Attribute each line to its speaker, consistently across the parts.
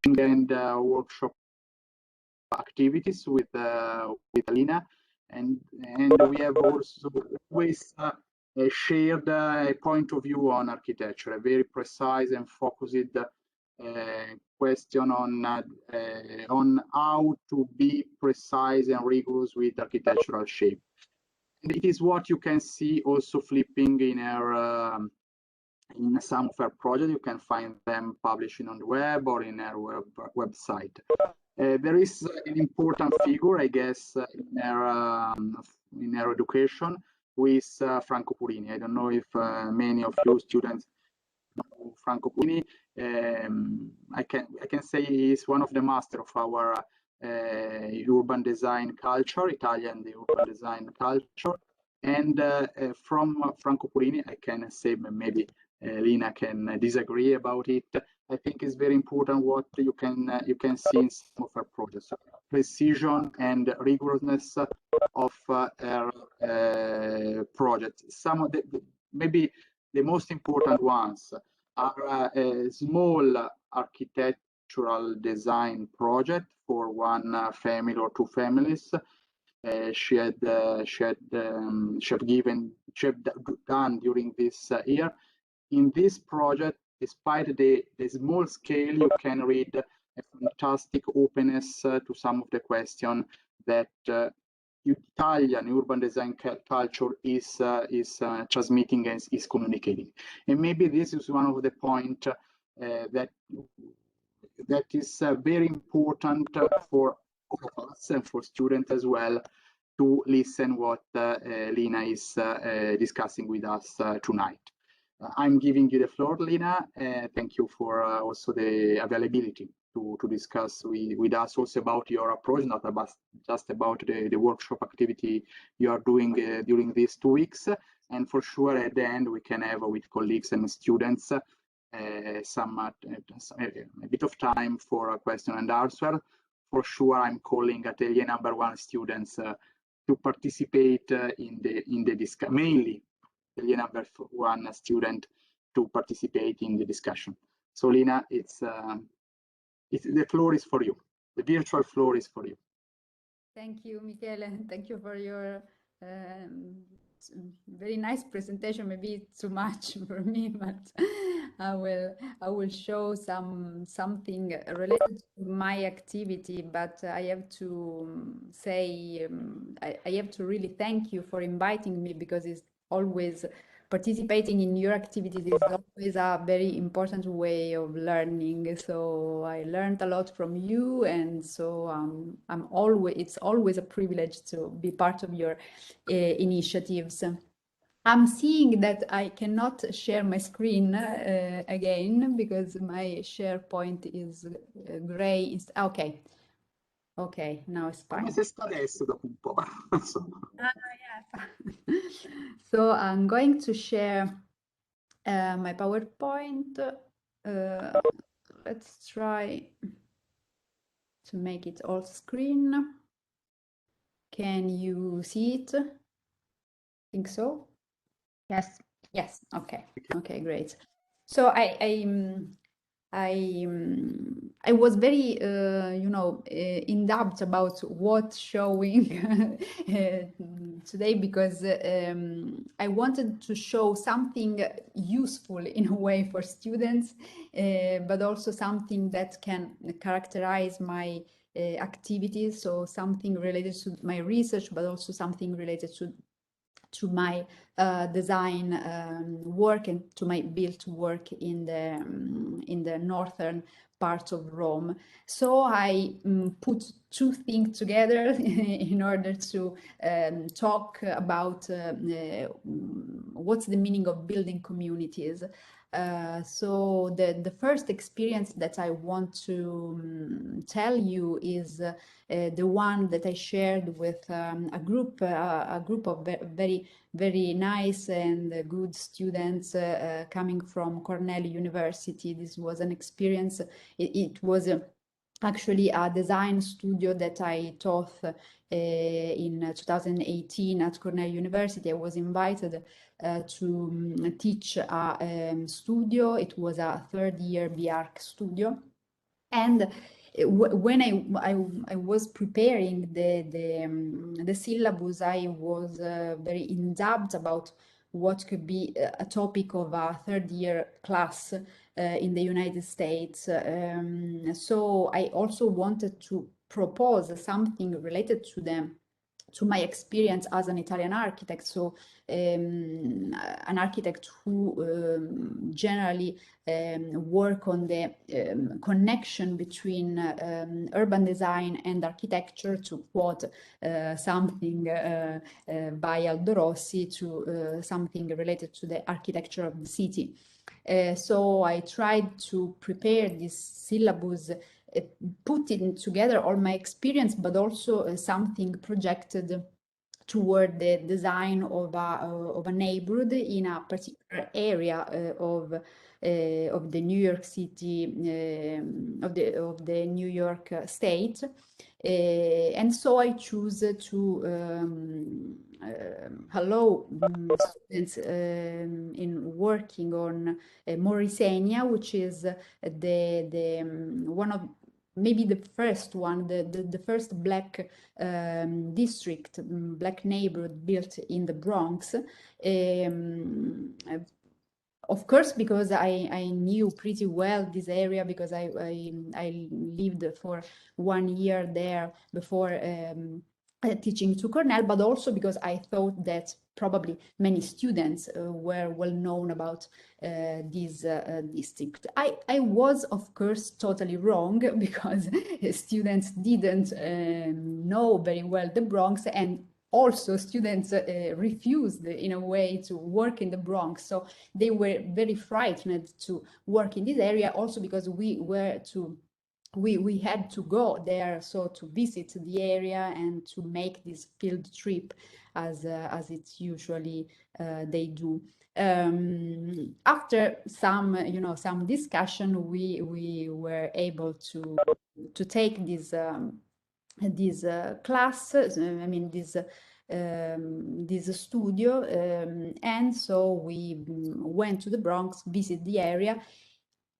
Speaker 1: and workshop activities with Lina, and we have also always shared a point of view on architecture, a very precise and focused question on how to be precise and rigorous with architectural shape. And it is what you can see also flipping in our in some of our projects. You can find them publishing on the web or in our website. There is an important figure, I guess, in our education, who is Franco Purini. I don't know if many of you students know Franco Purini. I can say he is one of the masters of our urban design culture, Italian urban design culture. And from Franco Purini, I can say, maybe Lina can disagree about it. I think it's very important what you can see in some of our projects: precision and rigorousness of our projects. Some of maybe the most important ones are a small architectural design project for one family or two families. She had done during this year. In this project, despite the small scale, you can read a fantastic openness to some of the questions that Italian urban design culture is transmitting and is communicating. And maybe this is one of the points that is very important for all of us and for students as well, to listen what Lina is discussing with us tonight. I'm giving you the floor, Lina. Thank you for also the availability to discuss with us also about your approach, not about just about the workshop activity you are doing during these 2 weeks. And for sure, at the end, we can have with colleagues and students a bit of time for a question and answer. For sure, I'm calling Atelier #1 students to participate in the discussion, mainly Atelier #1 student to participate in the discussion. So Lina, the floor is for you. The virtual floor is for you.
Speaker 2: Thank you, Michele. Thank you for your very nice presentation. Maybe too much for me, but I will show something related to my activity. But I have to say I have to really thank you for inviting me, because it's always participating in your activities is always a very important way of learning. So I learned a lot from you, and so it's always a privilege to be part of your initiatives. I'm seeing that I cannot share my screen again, because my SharePoint is gray. Okay. Okay, now it's fine.
Speaker 1: Come se sta adesso dopo un po'.
Speaker 2: Yes. So I'm going to share my PowerPoint. Let's try to make it all screen. Can you see it? Think so?
Speaker 3: Yes.
Speaker 2: Yes. Okay. Okay, great. So I was very, in doubt about what showing today, because I wanted to show something useful in a way for students, but also something that can characterize my activities. So something related to my research, but also something related to my design work and to my built work in the northern part of Rome. So I put two things together in order to talk about what's the meaning of building communities. So the first experience that I want to tell you is the one that I shared with a group of very nice and good students coming from Cornell University. This was an experience. It was actually a design studio that I taught in 2018 at Cornell University. I was invited to teach a studio. It was a third-year BArch studio. And when I was preparing the syllabus, I was very in doubt about what could be a topic of a third year class in the United States. So I also wanted to propose something related to my experience as an Italian architect. So an architect who generally work on the connection between urban design and architecture, to quote something by Aldo Rossi, to something related to the architecture of the city. So I tried to prepare this syllabus, putting together all my experience, but also something projected toward the design of a neighborhood in a particular area of the New York City, of the New York state. And so I choose to allow students in working on Morrisania, which is the one of maybe the first one, the first black district, black neighborhood built in the Bronx. Of course, because I knew pretty well this area, because I lived for 1 year there before teaching to Cornell, but also because I thought that probably many students were well known about this district. I was, of course, totally wrong, because students didn't know very well the Bronx, and also students refused in a way to work in the Bronx. So they were very frightened to work in this area, also because we had to go there, so to visit the area and to make this field trip as it's usually they do. After some some discussion, we were able to take this class, I mean this studio, and so we went to the Bronx, visit the area.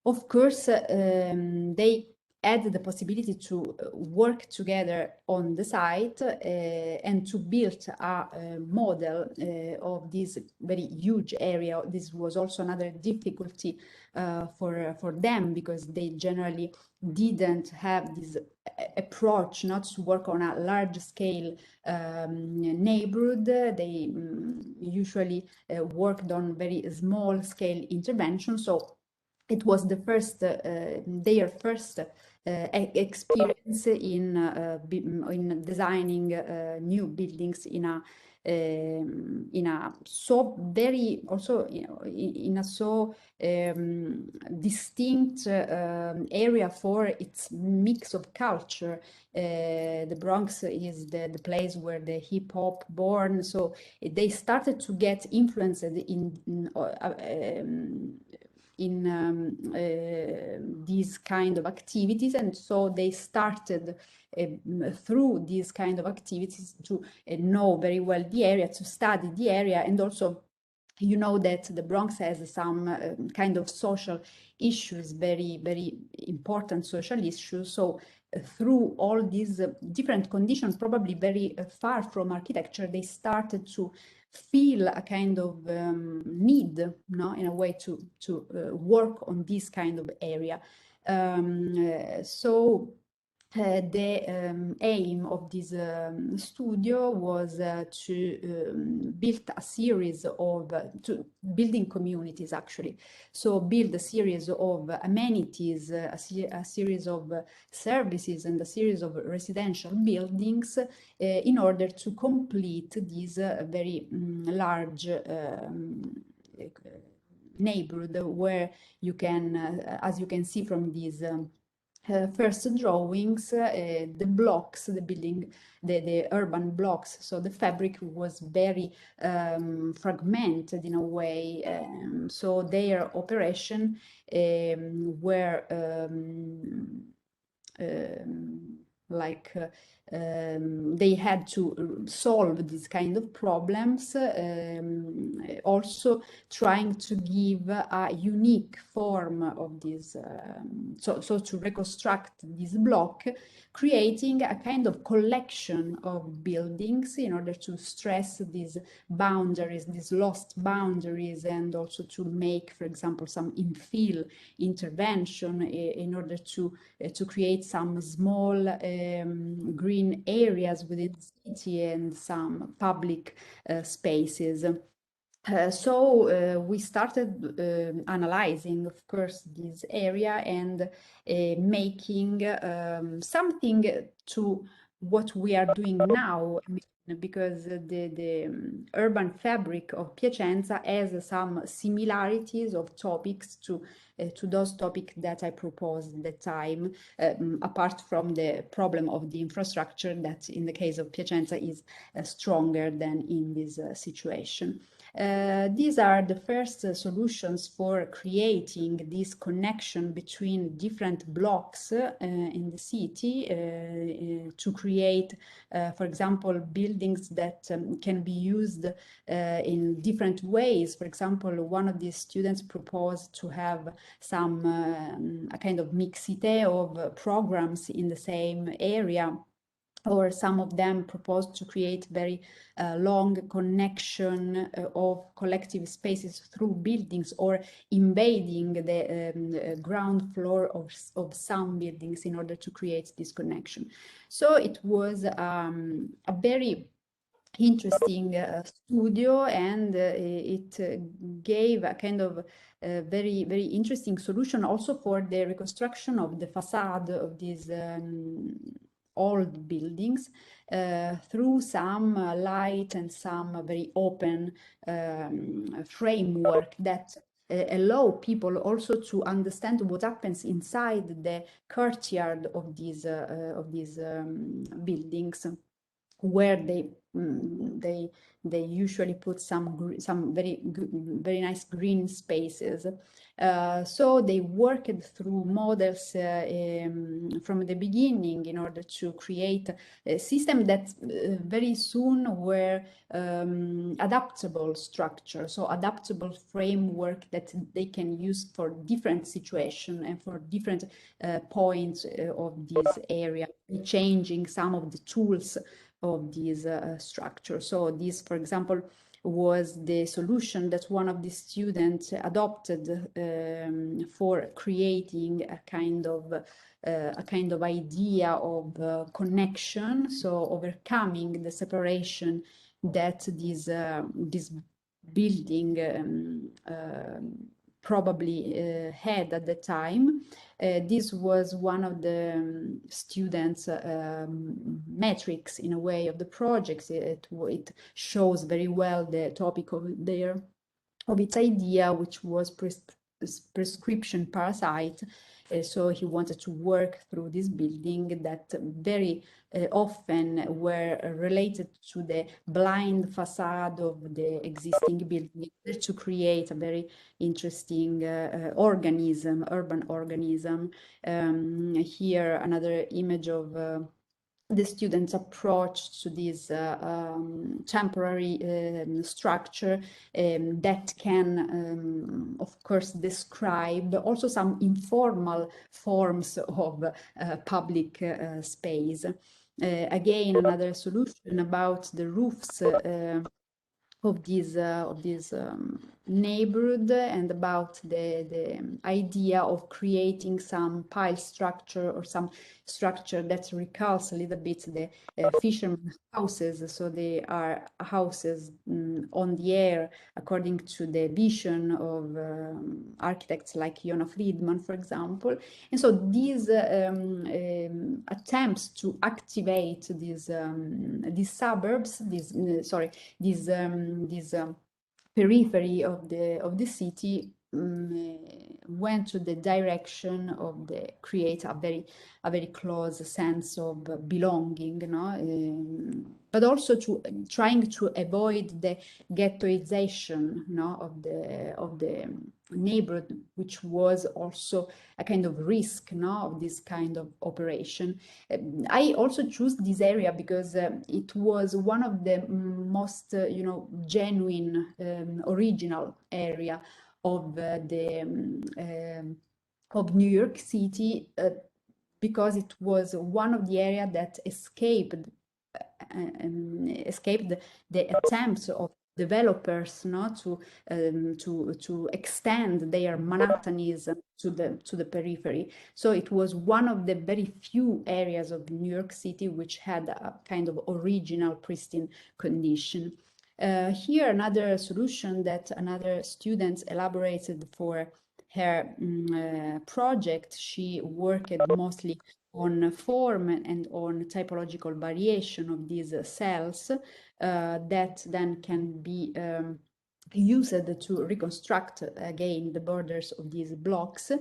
Speaker 2: Of course, they had the possibility to work together on the site and to build a model of this very huge area. This was also another difficulty for them, because they generally didn't have this approach, not to work on a large scale neighborhood. They usually worked on very small scale interventions. So it was the first their first experience in designing new buildings in a so very also in a so distinct area for its mix of culture. The Bronx is the place where the hip hop born, so they started to get influenced in these kind of activities, and so they started through these kind of activities to know very well the area, to study the area. And also, you know that the Bronx has some kind of social issues, very, very important social issues. So through all these different conditions, probably very far from architecture, they started to feel a kind of need, no, in a way to work on this kind of area. So the aim of this studio was to build a series of to building communities, actually. So build a series of amenities, a series of services, and a series of residential buildings in order to complete this very large neighborhood, where you can, as you can see from these first drawings, the blocks, the building, the urban blocks, so the fabric was very fragmented in a way. So their operation were like they had to solve these kind of problems, also trying to give a unique form of this, so to reconstruct this block, creating a kind of collection of buildings in order to stress these boundaries, these lost boundaries, and also to make, for example, some infill intervention in order to create some small green areas within the city and some public spaces. So we started analyzing, of course, this area and making something to what we are doing now. I mean, because the urban fabric of Piacenza has some similarities of topics to those topics that I proposed at the time, apart from the problem of the infrastructure that in the case of Piacenza is stronger than in this situation. These are the first solutions for creating this connection between different blocks in the city to create, for example, buildings that can be used in different ways. For example, one of the students proposed to have some a kind of mixité of programs in the same area, or some of them proposed to create very long connection of collective spaces through buildings, or invading the ground floor of some buildings in order to create this connection. So it was a very interesting studio, and it gave a kind of very, very interesting solution also for the reconstruction of the facade of these old buildings through some light and some very open framework that allow people also to understand what happens inside the courtyard of these buildings, where they usually put some very nice green spaces. So they worked through models from the beginning in order to create a system that very soon were adaptable structure, so adaptable framework that they can use for different situations and for different points of this area, changing some of the tools of this structure. So this, for example, was the solution that one of the students adopted for creating a kind of idea of connection, so overcoming the separation that this building probably had at the time. This was one of the students' metrics, in a way, of the projects. It shows very well the topic of its idea, which was prescription parasite. So he wanted to work through this building that very often were related to the blind facade of the existing building, to create a very interesting urban organism. Here another image of the students' approach to this temporary structure that can, of course, describe also some informal forms of public space. Again, another solution about the roofs of this neighborhood, and about the idea of creating some pile structure or some structure that recalls a little bit the fishermen houses. So they are houses on the air, according to the vision of architects like Jona Friedman, for example. And so these attempts to activate these suburbs, this periphery of the city, went to the direction of create a very close sense of belonging, but also to trying to avoid the ghettoization, of the neighborhood, which was also a kind of risk, no, of this kind of operation. I also choose this area because it was one of the most, genuine, original area of of New York City, because it was one of the area that escaped the attempts of developers, to extend their Manhattanism to the periphery. So it was one of the very few areas of New York City which had a kind of original pristine condition. Here, another solution that another student elaborated for her project. She worked mostly on form and on typological variation of these cells that then can be used to reconstruct again the borders of these blocks.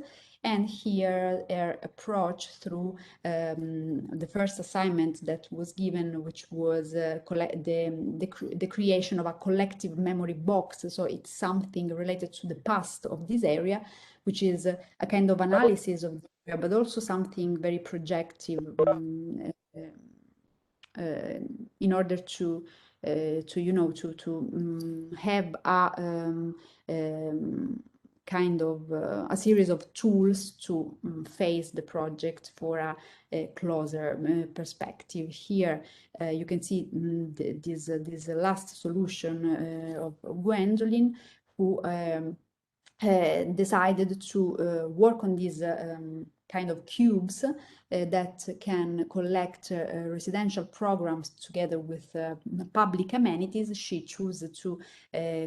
Speaker 2: And here our approach through the first assignment that was given, which was the creation of a collective memory box. So it's something related to the past of this area, which is a kind of analysis of the area, but also something very projective, in order to have kind of a series of tools to face the project for a closer perspective. Here you can see this last solution of Gwendolyn, who decided to work on these kind of cubes that can collect residential programs together with public amenities. She chose to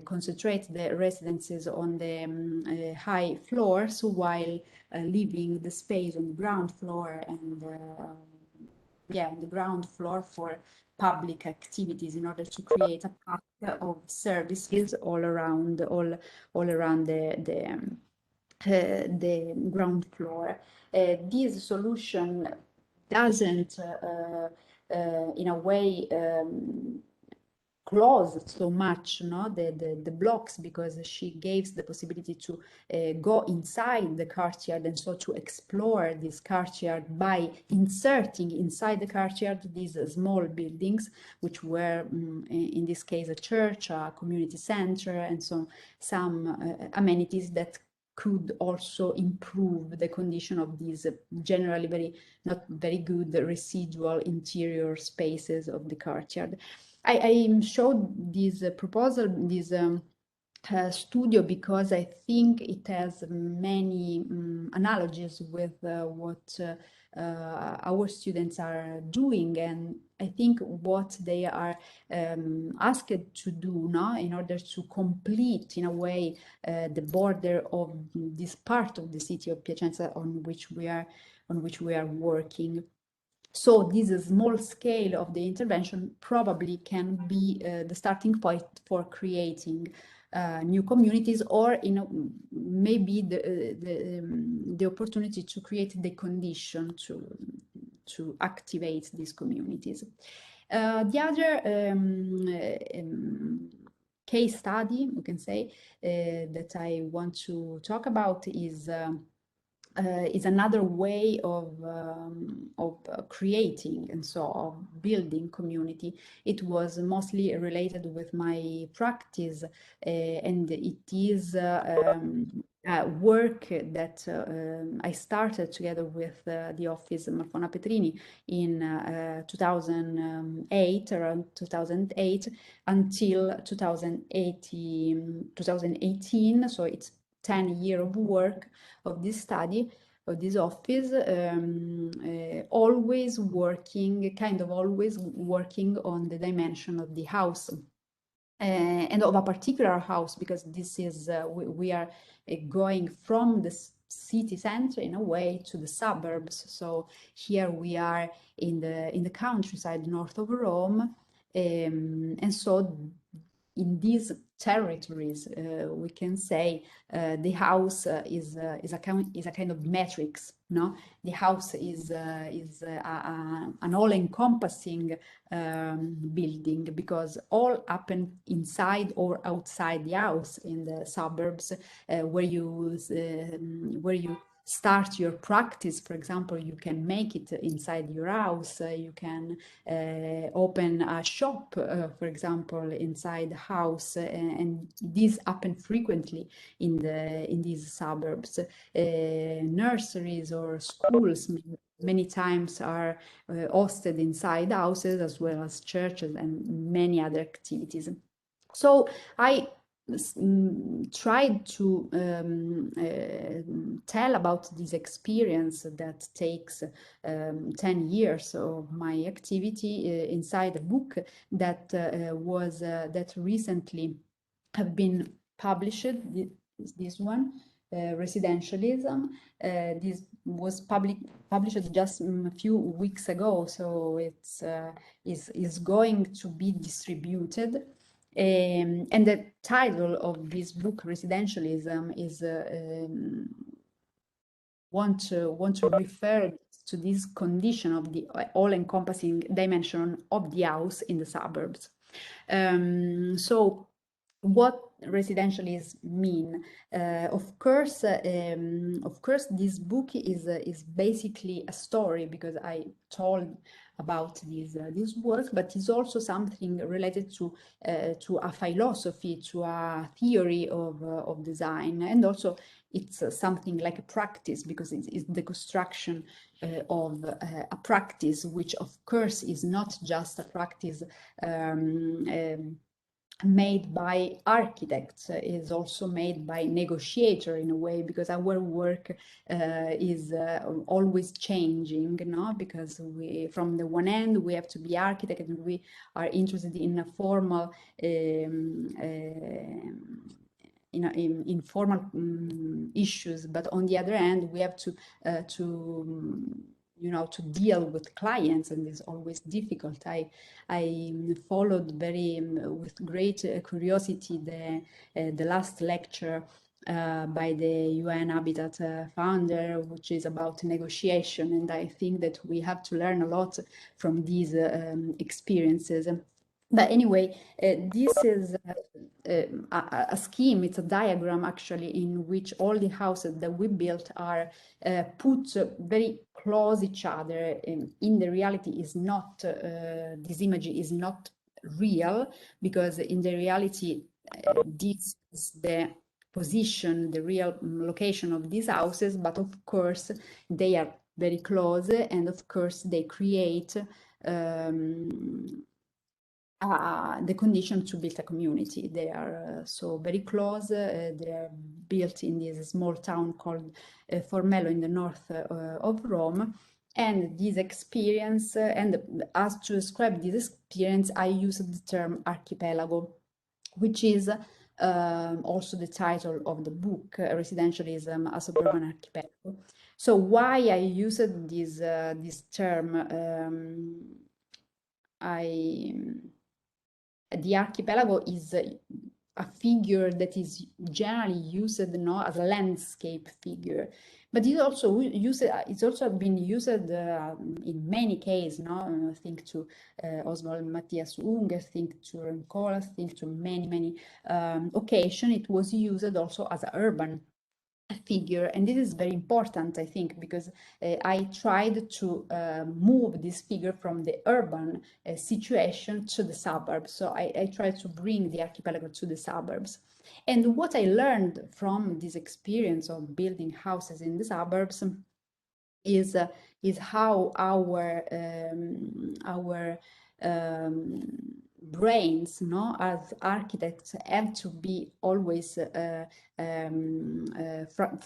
Speaker 2: concentrate the residences on the high floors, while leaving the space on the ground floor and on the ground floor for public activities, in order to create a path of services all around the ground floor. This solution doesn't in a way close so much the blocks, because she gives the possibility to go inside the courtyard, and so to explore this courtyard by inserting inside the courtyard these small buildings, which were in this case a church, a community center, and so some amenities that could also improve the condition of these generally not very good residual interior spaces of the courtyard. I showed this proposal, this studio, because I think it has many analogies with what our students are doing, and I think what they are asked to do now, in order to complete in a way the border of this part of the city of Piacenza on which we are working. So this small scale of the intervention probably can be the starting point for creating new communities, or maybe the opportunity to create the condition to activate these communities. The other case study, we can say, that I want to talk about is another way of creating and so of building community. It was mostly related with my practice, and it is work that I started together with the office Malfona Petrini in 2008, around 2008 until 2018. So it's 10 years of work of this study, of this office, always working on the dimension of the house. And of a particular house, because this is we are going from the city center in a way to the suburbs. So here we are in the countryside north of Rome, and so in these territories, we can say the house is a kind of matrix. No, the house is an all-encompassing building, because all happen inside or outside the house in the suburbs, where you start your practice. For example, you can make it inside your house. You can open a shop, for example, inside the house, and these happen frequently in these suburbs. Nurseries or schools many times are hosted inside houses, as well as churches and many other activities. So I tried to tell about this experience that takes 10 years of my activity inside a book that that recently have been published. This one, Residentialism. This was published just a few weeks ago, so it's is going to be distributed. And the title of this book, Residentialism, is want to refer to this condition of the all-encompassing dimension of the house in the suburbs. So what residentialism mean? Of course, this book is basically a story, because I told about this work, but it's also something related to a philosophy, to a theory of design, and also it's something like a practice, because it's the construction of a practice, which of course is not just a practice made by architects, is also made by negotiator in a way, because our work is always changing, no? Because we, from the one end, we have to be architect, and we are interested in a formal in formal issues, but on the other hand, we have to to deal with clients, and it's always difficult. I followed with great curiosity the last lecture by the UN Habitat founder, which is about negotiation, and I think that we have to learn a lot from these experiences. But anyway, this is a scheme, it's a diagram actually, in which all the houses that we built are put very close each other. In the reality is not, this image is not real, because in the reality, this is the position, the real location of these houses, but of course they are very close, and of course they create the condition to build a community. They are so very close. They are built in this small town called Formello in the north of Rome. And this experience, and as to describe this experience, I use the term archipelago, which is also the title of the book, Residentialism, a Suburban Archipelago. So why I used this term? The archipelago is a figure that is generally used as a landscape figure, but it's also been used in many cases. Think to Oswald Matthias Unger, think to Rencola, think to many occasions. It was used also as an urban figure, and this is very important, I think, because I tried to move this figure from the urban situation to the suburbs. So I tried to bring the archipelago to the suburbs. And what I learned from this experience of building houses in the suburbs is how our brains, as architects, have to be always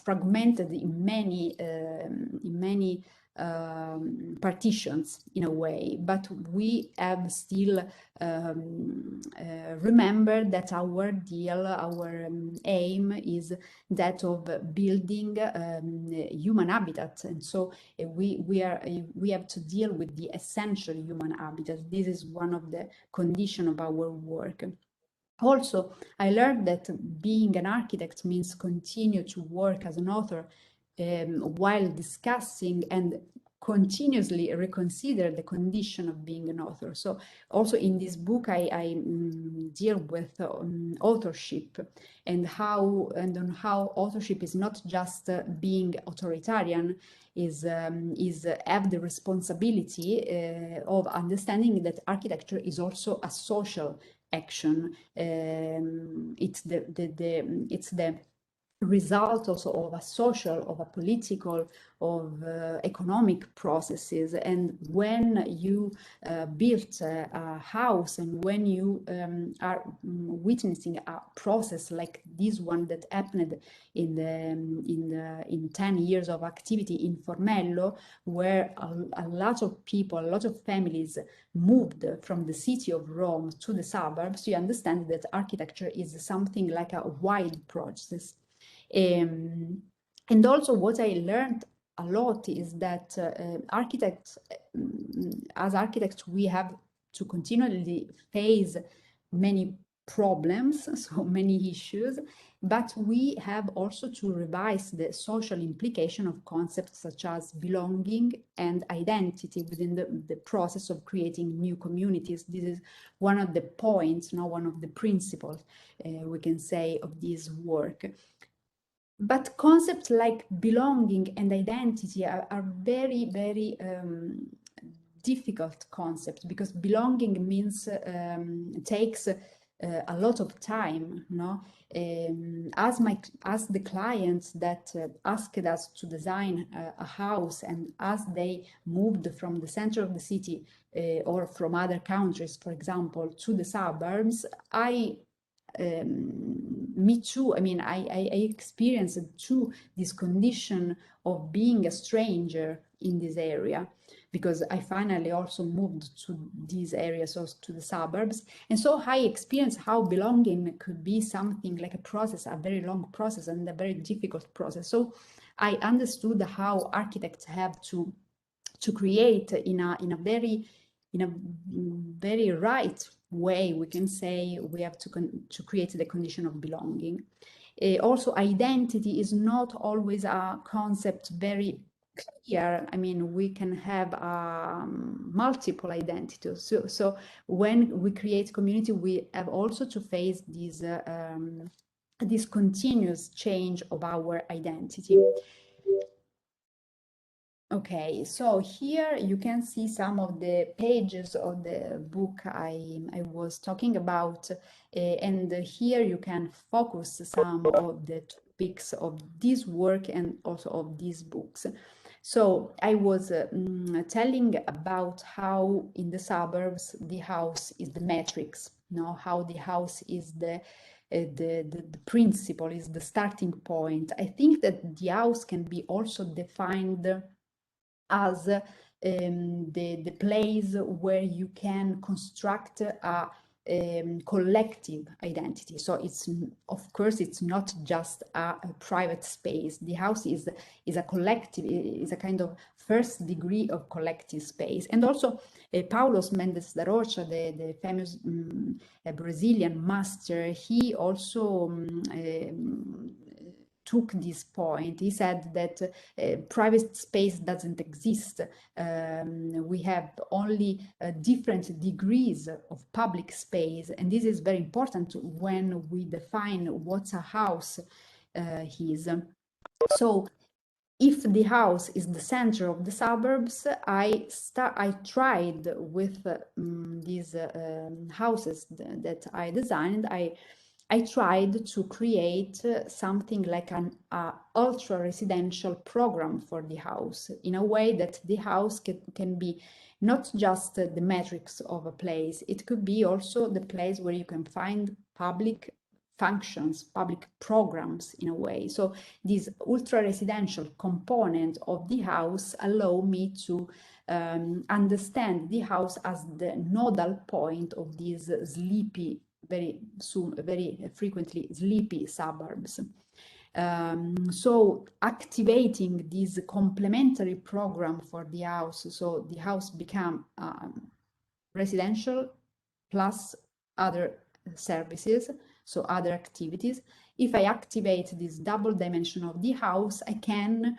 Speaker 2: fragmented in many partitions in a way, but we have still remember that our deal, our aim is that of building human habitat, and so we have to deal with the essential human habitat. This is one of the conditions of our work. Also, I learned that being an architect means continue to work as an author while discussing and continuously reconsider the condition of being an author. So also in this book, I deal with authorship and on how authorship is not just being authoritarian, is have the responsibility of understanding that architecture is also a social action. It's the result also of a social, of a political, of economic processes. And when you build a house, and when you are witnessing a process like this one that happened in 10 years of activity in Formello, where a lot of people, a lot of families moved from the city of Rome to the suburbs, you understand that architecture is something like a wide process. And also what I learned a lot is that as architects, we have to continually face many problems, so many issues, but we have also to revise the social implication of concepts such as belonging and identity within the process of creating new communities. This is one of the points, one of the principles, we can say, of this work. But concepts like belonging and identity are very, very difficult concepts, because belonging means takes a lot of time, no? As the clients that asked us to design a house, and as they moved from the center of the city or from other countries, for example, to the suburbs, me too, I mean, I experienced too this condition of being a stranger in this area, because I finally also moved to these areas, or to the suburbs. And so I experienced how belonging could be something like a process, a very long process and a very difficult process. So I understood how architects have to create in a very right way, we can say, we have to create the condition of belonging. Also, identity is not always a concept very clear. I mean, we can have multiple identities. So when we create community, we have also to face this continuous change of our identity. Okay, so here you can see some of the pages of the book I was talking about, and here you can focus some of the topics of this work and also of these books. So I was telling about how in the suburbs the house is the matrix, how the house is the principle, is the starting point. I think that the house can be also defined as the place where you can construct a collective identity. So it's, of course, it's not just a private space. The house is a collective, is a kind of first degree of collective space. And also Paulos Mendes da Rocha, the famous Brazilian master, he also took this point. He said that private space doesn't exist. We have only different degrees of public space, and this is very important when we define what a house is. So if the house is the center of the suburbs, I tried with these houses that I designed, I tried to create something like an ultra residential program for the house, in a way that the house can be not just the matrix of a place, it could be also the place where you can find public functions, public programs, in a way. So this ultra residential component of the house allow me to understand the house as the nodal point of these sleepy, very frequently sleepy suburbs. So activating this complementary program for the house, so the house become residential plus other services, so other activities. If I activate this double dimension of the house, I can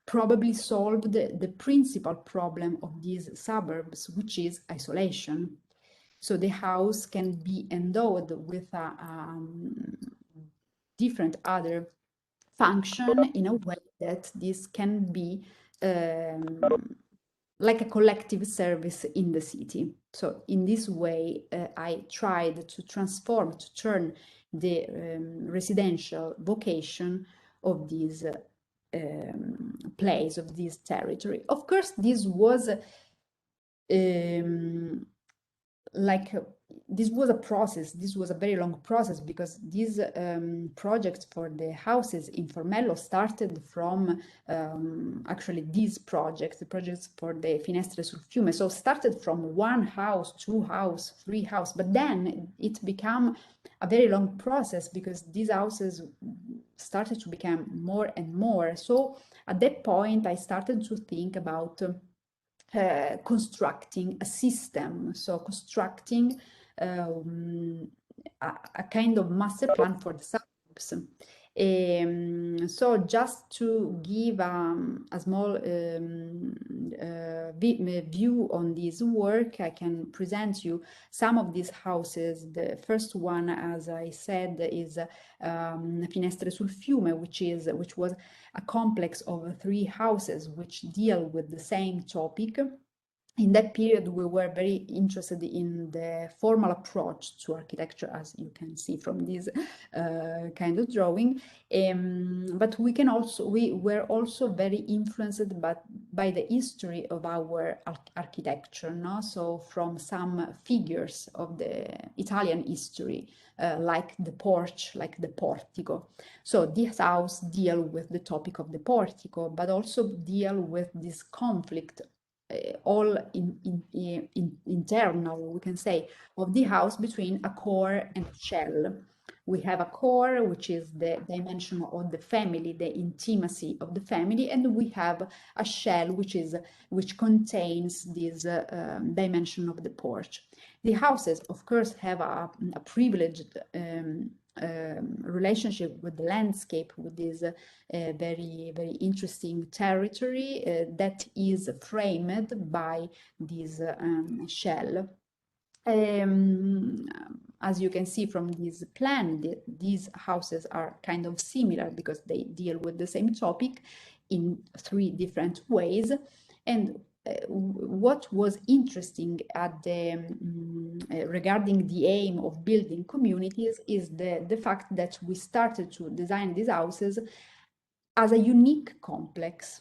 Speaker 2: probably solve the principal problem of these suburbs, which is isolation. So the house can be endowed with a different other function in a way that this can be like a collective service in the city. So in this way, I tried to transform, to turn the residential vocation of this place, of this territory. Of course, this was this was a process. This was a very long process because these projects for the houses in Formello started from actually these projects, the projects for the Finestre sul Fiume. So started from one house, two house, three house, but then it became a very long process because these houses started to become more and more. So at that point, I started to think about constructing a system, so constructing a kind of master plan for the suburbs. So just to give a small view on this work, I can present you some of these houses. The first one, as I said, is Finestre sul Fiume, which was a complex of 3 houses which deal with the same topic. In that period, we were very interested in the formal approach to architecture, as you can see from this kind of drawing. But we were also very influenced by the history of our architecture, no? So from some figures of the Italian history, like the porch, like the portico. So this house deal with the topic of the portico, but also deal with this conflict all internal, we can say, of the house between a core and a shell. We have a core, which is the dimension of the family, the intimacy of the family, and we have a shell, which contains this dimension of the porch. The houses, of course, have a privileged relationship with the landscape, with this very, very interesting territory that is framed by this shell. As you can see from this plan, these houses are kind of similar because they deal with the same topic in 3 different ways. And what was interesting at regarding the aim of building communities is the fact that we started to design these houses as a unique complex.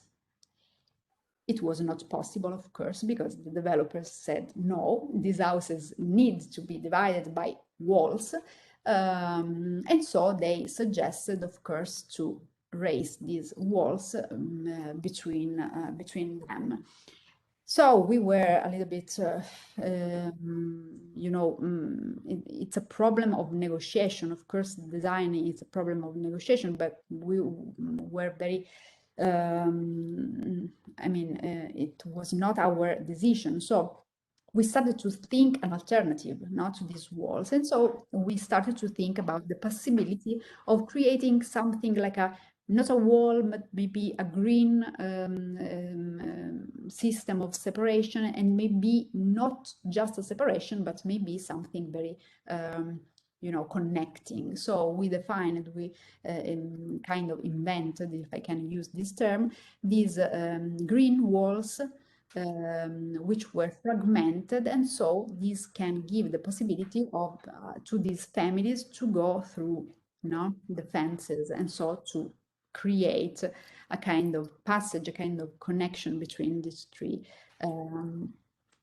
Speaker 2: It was not possible, of course, because the developers said, no, these houses need to be divided by walls. And so they suggested, of course, to raise these walls between them. So we were a little bit, it's a problem of negotiation. Of course, designing is a problem of negotiation, but we were very, it was not our decision. So we started to think an alternative, not to these walls. And so we started to think about the possibility of creating something like not a wall, but maybe a green system of separation, and maybe not just a separation, but maybe something very, connecting. So we defined, we kind of invented, if I can use this term, these green walls, which were fragmented, and so this can give the possibility of to these families to go through, the fences, and so to create a kind of passage, a kind of connection between these 3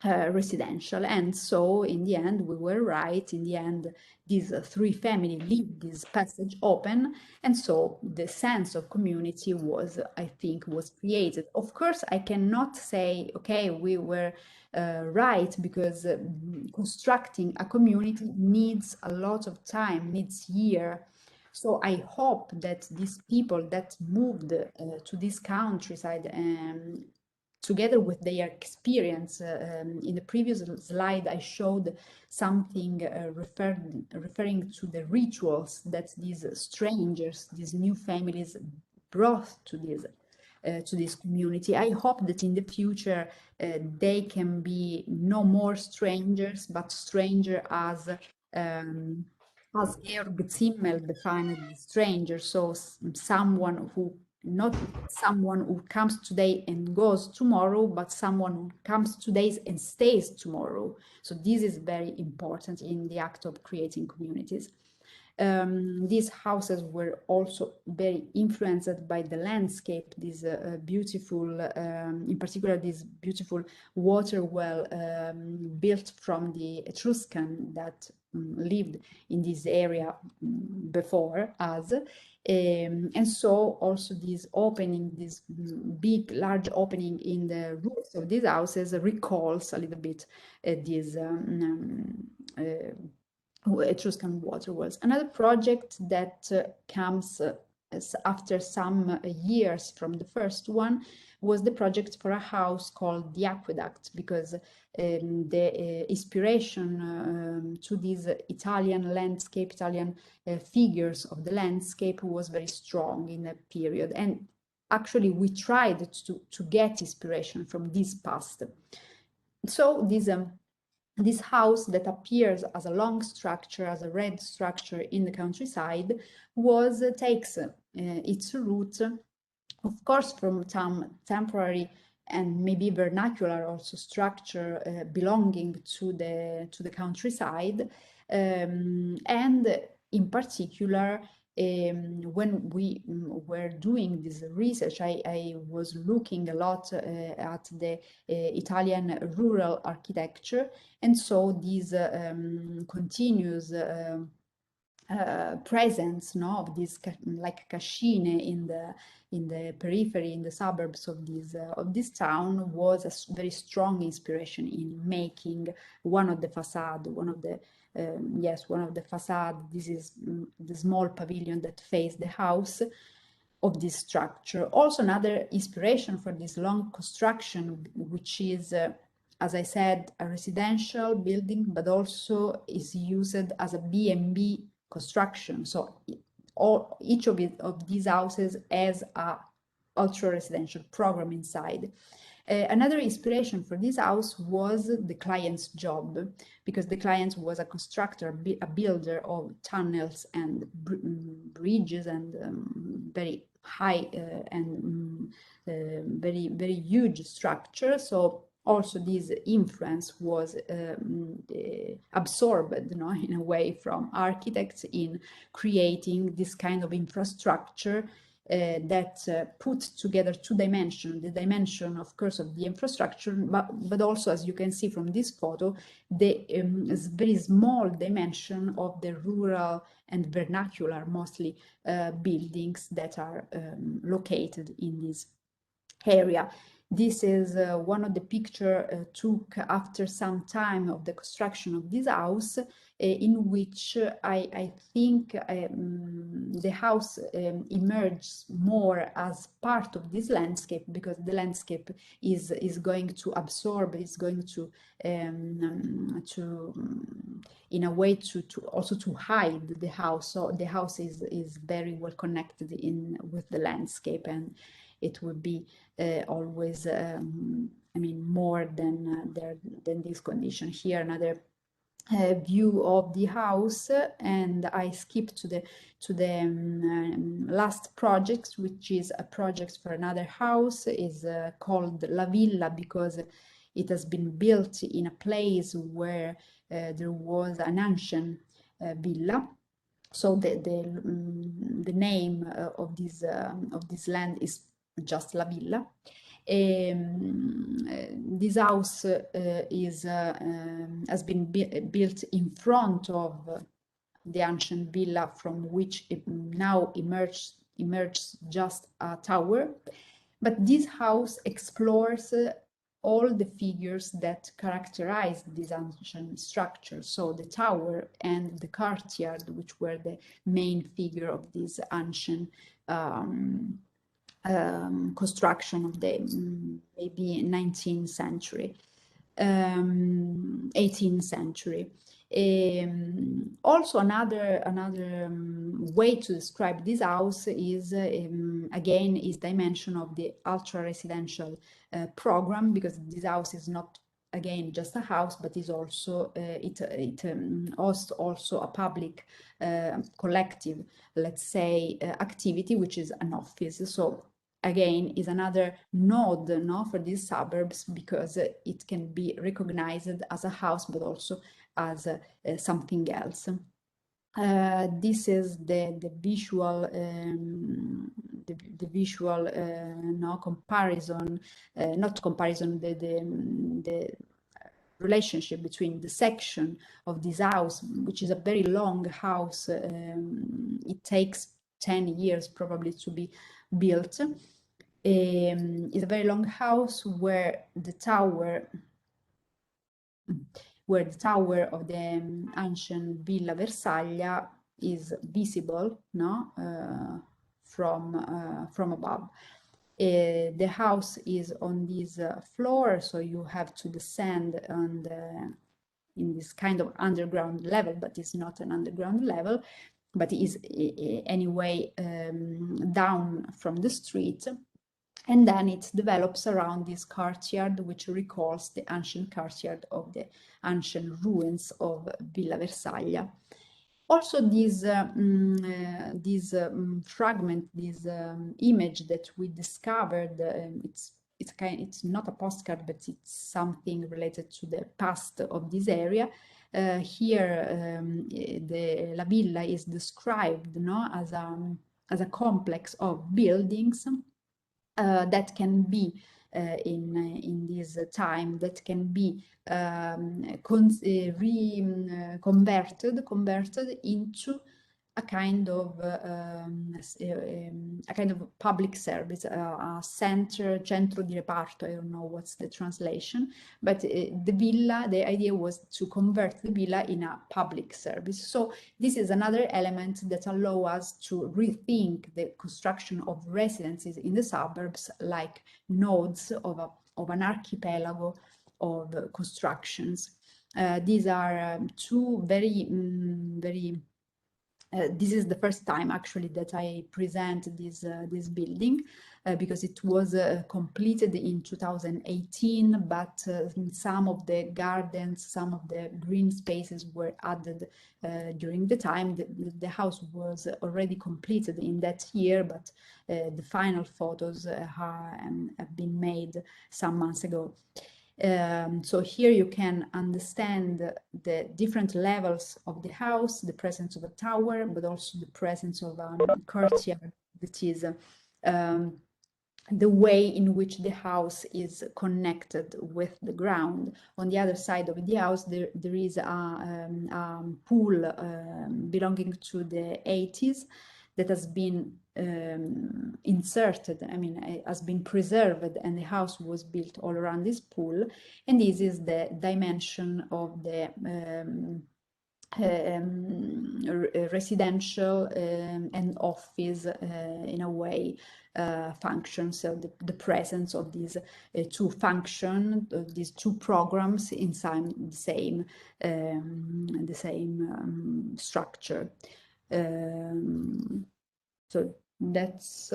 Speaker 2: residential. And so in the end, we were right. In the end, these 3 families leave this passage open, and so the sense of community was, I think, was created. Of course, I cannot say, okay, we were right, because constructing a community needs a lot of time, needs years. So I hope that these people that moved to this countryside together with their experience. In the previous slide, I showed something referring to the rituals that these strangers, these new families brought to this community. I hope that in the future they can be no more strangers, but stranger as Georg Simmel defined the stranger, so someone who, not someone who comes today and goes tomorrow, but someone who comes today and stays tomorrow. So this is very important in the act of creating communities. These houses were also very influenced by the landscape, this beautiful, in particular this beautiful water well built from the Etruscan that lived in this area before us. And so also this opening, this big, large opening in the roofs of these houses recalls a little bit these Etruscan water wells. Another project that comes after some years from the first one was the project for a house called the Aqueduct, because the inspiration to these Italian landscape, Italian figures of the landscape was very strong in that period. And actually we tried to get inspiration from this past. So this house that appears as a long structure, as a red structure in the countryside, takes its root, of course, from some temporary and maybe vernacular also structure belonging to the countryside, and in particular, when we were doing this research, I was looking a lot at the Italian rural architecture, and so this continuous presence, no, of this like cascine in the periphery, in the suburbs of this town, was a very strong inspiration in making one of the facade, one of the facade. This is the small pavilion that faces the house of this structure. Also, another inspiration for this long construction, which is as I said, a residential building, but also is used as a B&B construction. So each of these houses has a ultra residential program inside. Another inspiration for this house was the client's job, because the client was a constructor, a builder of tunnels and bridges, and very high and very, very huge structure. So also this influence was absorbed, in a way, from architects in creating this kind of infrastructure that put together two dimensions: the dimension, of course, of the infrastructure, but also, as you can see from this photo, the very small dimension of the rural and vernacular, mostly, buildings that are located in this area. This is one of the pictures took after some time of the construction of this house, in which I think the house emerges more as part of this landscape, because the landscape is going to absorb, is going to in a way to also to hide the house. So the house is very well connected with the landscape, and it would be always, I mean, more than this condition. Here, another view of the house, and I skip to the last project, which is a project for another house. Is called La Villa, because it has been built in a place where there was an ancient villa. So the name of this land is just La Villa. This house has been built in front of the ancient villa, from which it now emerged just a tower. But this house explores all the figures that characterize this ancient structure. So the tower and the courtyard, which were the main figure of this ancient construction of the maybe 19th century, 18th century. Also another way to describe this house is again is dimension of the ultra residential program, because this house is not again just a house, but is also it hosts also a public collective, let's say, activity, which is an office. So again is another node, no, for these suburbs, because it can be recognized as a house but also as something else. This is the visual no comparison, not comparison, the relationship between the section of this house, which is a very long house. It takes 10 years probably to be built. It's a very long house where the tower of the ancient Villa Versaglia is visible, no, from above. The house is on this floor, so you have to descend in this kind of underground level, but it's not an underground level, but it is anyway down from the street. And then it develops around this courtyard, which recalls the ancient courtyard of the ancient ruins of Villa Versaglia. Also, this fragment, this image that we discovered, it's not a postcard, but it's something related to the past of this area. Here, La Villa is described, no, as a complex of buildings that can be in this time, that can be converted into a kind of public service, a centro di reparto. I don't know what's the translation, but the villa, the idea was to convert the villa in a public service. So this is another element that allows us to rethink the construction of residences in the suburbs like nodes of an archipelago of constructions. These are two very this is the first time actually that I present this building, because it was completed in 2018, but some of the gardens, some of the green spaces were added during the time. The house was already completed in that year, but the final photos have been made some months ago. So here you can understand the different levels of the house, the presence of a tower, but also the presence of a courtyard, that is the way in which the house is connected with the ground. On the other side of the house, there is a pool belonging to the 80s that has been inserted, I mean, has been preserved, and the house was built all around this pool. And this is the dimension of the residential and office in a way function. So the presence of these two functions, these two programs inside the same structure. So that's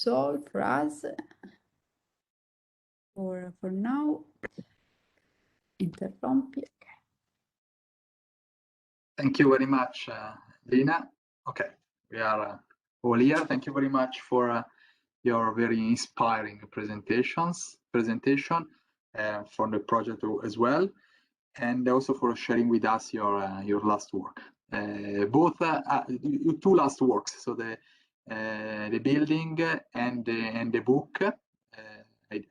Speaker 2: all for us for now. Interrompi. Okay.
Speaker 1: Thank you very much, Lina. Okay, we are all here. Thank you very much for your very inspiring presentation for the project as well, and also for sharing with us your last work. Both your two last works, so the building and the book. I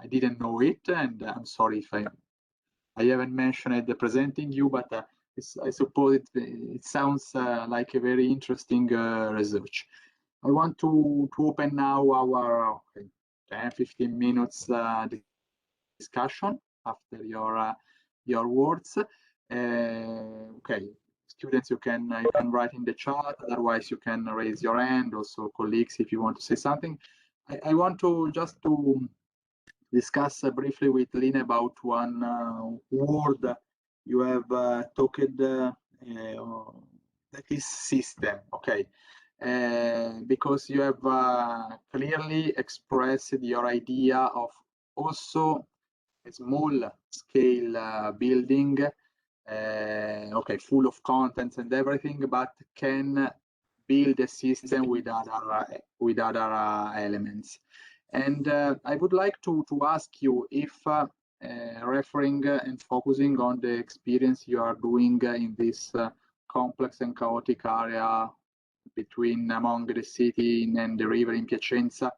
Speaker 1: didn't know it, and I'm sorry if I haven't mentioned it presenting you, but I suppose it sounds like a very interesting research. I want to open now our 10-15 minutes discussion after your words. Okay, students, you can write in the chat. Otherwise, you can raise your hand. Also, colleagues, if you want to say something. I want to just to discuss briefly with Lina about one word you have talked that is system. Okay. Because you have clearly expressed your idea of also a small scale building, okay, full of contents and everything, but can build a system with other elements. And I would like to ask you if referring and focusing on the experience you are doing in this complex and chaotic area among the city and the river in Piacenza,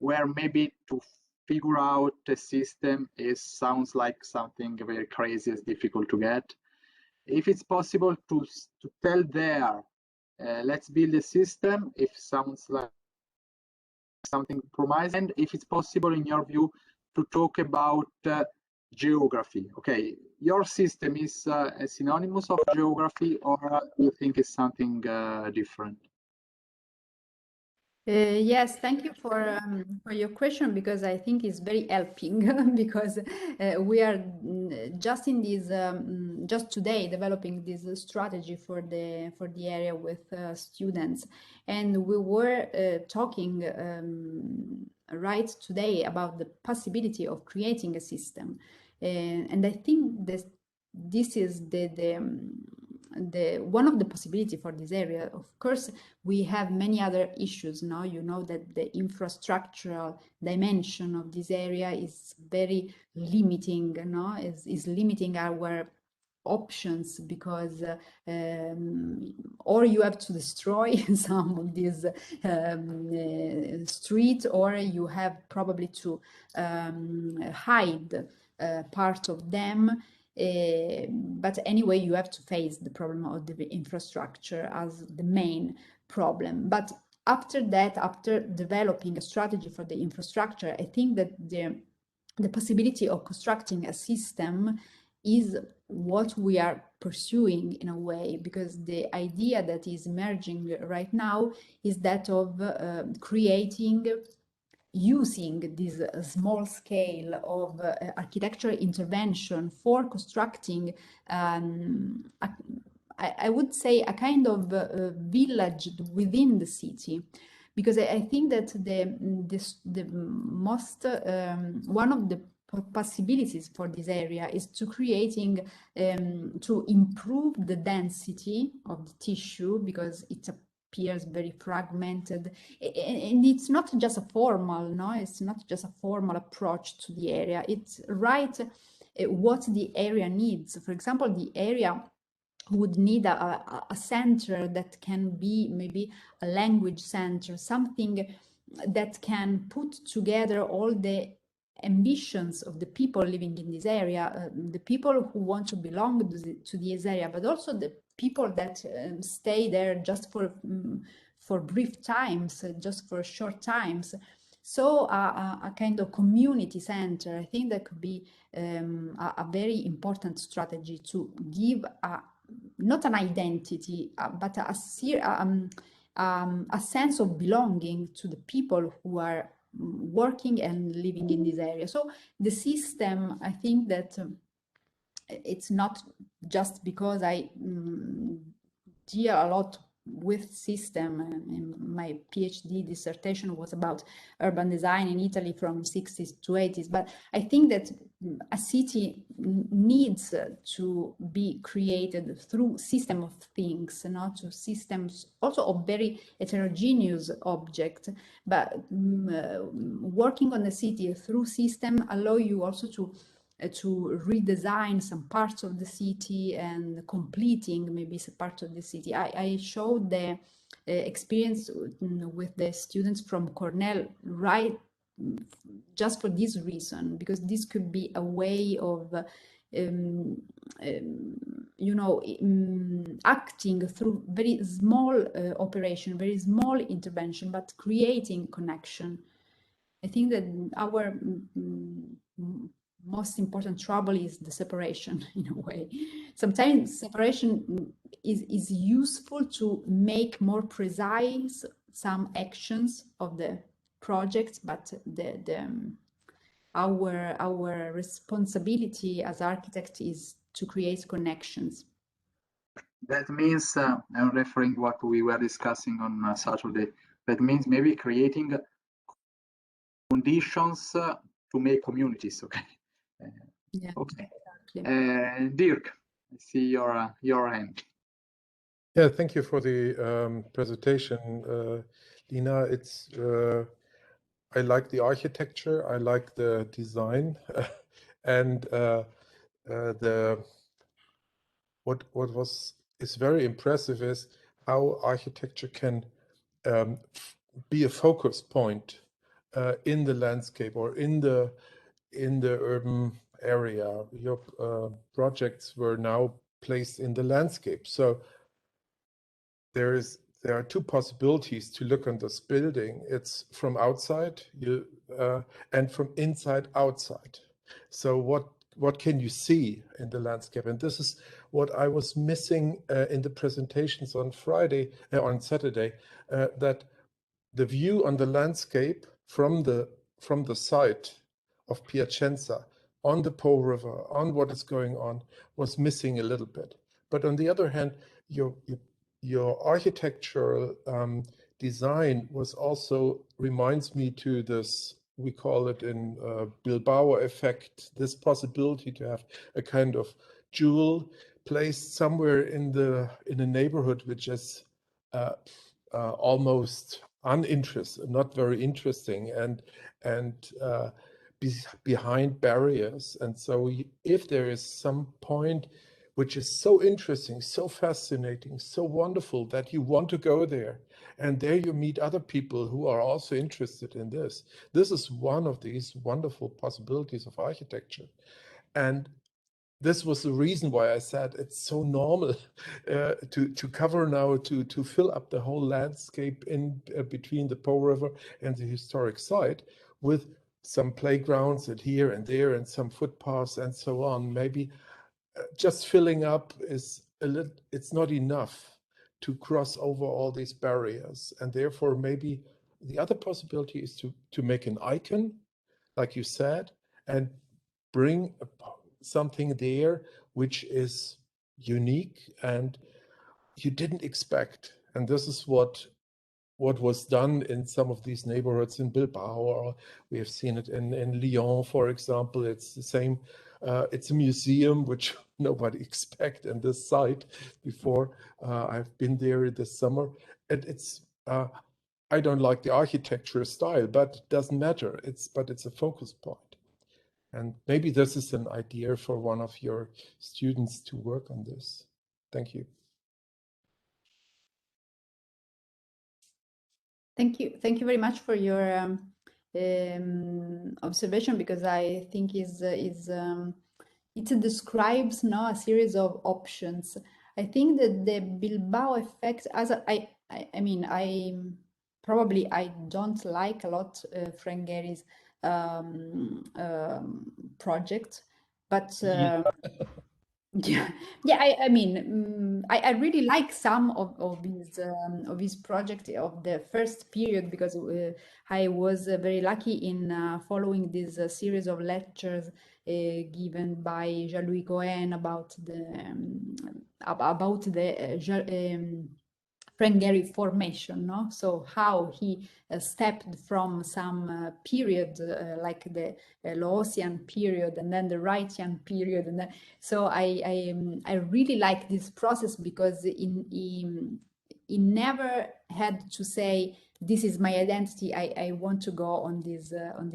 Speaker 1: where maybe to figure out a system sounds like something very crazy, is difficult to get. If it's possible to tell there, let's build a system, if sounds like something promising, and if it's possible in your view to talk about geography. Okay, your system is synonymous of geography, or you think it's something different?
Speaker 2: Yes, thank you for your question, because I think it's very helping because we are just in this just today developing this strategy for the area with students, and we were talking right today about the possibility of creating a system, and I think this is the one of the possibility for this area. Of course, we have many other issues now. You know that the infrastructural dimension of this area is very limiting, no? Is limiting our options, because or you have to destroy some of these streets, or you have probably to hide part of them. But anyway, you have to face the problem of the infrastructure as the main problem. But after that, after developing a strategy for the infrastructure, I think that the possibility of constructing a system is what we are pursuing in a way, because the idea that is emerging right now is that of creating, using this small scale of architectural intervention for constructing I would say a kind of village within the city, because I think that the most one of the possibilities for this area is to creating to improve the density of the tissue, because it appears very fragmented, and it's not just a formal, no, it's not just a formal approach to the area. It's right what the area needs. For example, the area would need a center that can be maybe a language center, something that can put together all the ambitions of the people living in this area, the people who want to belong to this area, but also the people that stay there just for brief times, just for short times. So a kind of community center, I think that could be a very important strategy to give not an identity, but a sense of belonging to the people who are working and living in this area. So the system, I think that it's not just because I deal a lot with system, and my PhD dissertation was about urban design in Italy from 60s to 80s, but I think that a city needs to be created through system of things, not to systems also of very heterogeneous objects, but working on the city through system allow you also to redesign some parts of the city and completing maybe some parts of the city. I showed the experience with the students from Cornell, right, just for this reason, because this could be a way of you know, acting through very small operation, very small intervention, but creating connection. I think that our most important trouble is the separation in a way. Sometimes separation is useful to make more precise some actions of the project, but our responsibility as architect is to create connections.
Speaker 1: That means, I'm referring what we were discussing on Saturday, that means maybe creating conditions to make communities, okay?
Speaker 2: Yeah,
Speaker 1: okay.
Speaker 2: exactly.
Speaker 1: Dirk, I see your hand.
Speaker 3: Yeah, thank you for the presentation, Lina. It's I like the architecture, I like the design, and what is very impressive is how architecture can be a focus point in the landscape or in the urban area. Your projects were now placed in the landscape, so there are two possibilities to look on this building. It's from outside and from inside outside. So what can you see in the landscape? And this is what I was missing in the presentations on Saturday, that the view on the landscape from the site of Piacenza on the Po River, on what is going on, was missing a little bit. But on the other hand, your architectural design was also reminds me to this, we call it in Bilbao effect, this possibility to have a kind of jewel placed somewhere in a neighborhood which is almost uninterested, not very interesting, and behind barriers. And so if there is some point which is so interesting, so fascinating, so wonderful that you want to go there, and there you meet other people who are also interested in this. This is one of these wonderful possibilities of architecture. And this was the reason why I said it's so normal to cover now, to fill up the whole landscape in between the Po River and the historic site with some playgrounds and here and there and some footpaths and so on. Maybe just filling up is it's not enough to cross over all these barriers. And therefore, maybe the other possibility is to make an icon, like you said, and bring something there which is unique and you didn't expect. And this is what was done in some of these neighborhoods in Bilbao, or we have seen it in Lyon, for example. It's the same. It's a museum which nobody expect in this site before. I've been there this summer, and it's. I don't like the architecture style, but it doesn't matter. It's a focus point. And maybe this is an idea for one of your students to work on this. Thank you.
Speaker 2: Thank you. Thank you very much for your observation, because I think it describes now a series of options. I think that the Bilbao effect, as I mean, I don't like a lot Frank Gehry's project, but yeah, I mean, I really like some of his project of the first period, because I was very lucky in following this series of lectures given by Jean-Louis Cohen about the Frank Gehry formation, no? So how he stepped from some period like the Laosian period and then the Wrightian period, and then, so I really like this process, because he never had to say, this is my identity, I want to go on this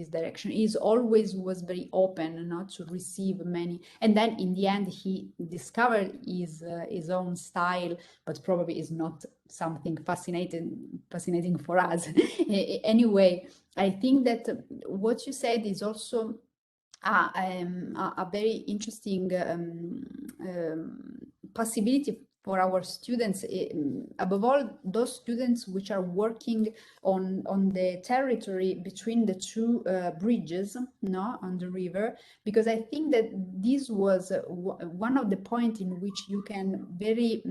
Speaker 2: direction. He always was very open not to receive many, and then in the end he discovered his own style, but probably is not something fascinating for us. Anyway, I think that what you said is also a very interesting possibility for our students, above all those students which are working on the territory between the two bridges, no, on the river, because I think that this was one of the points in which you can very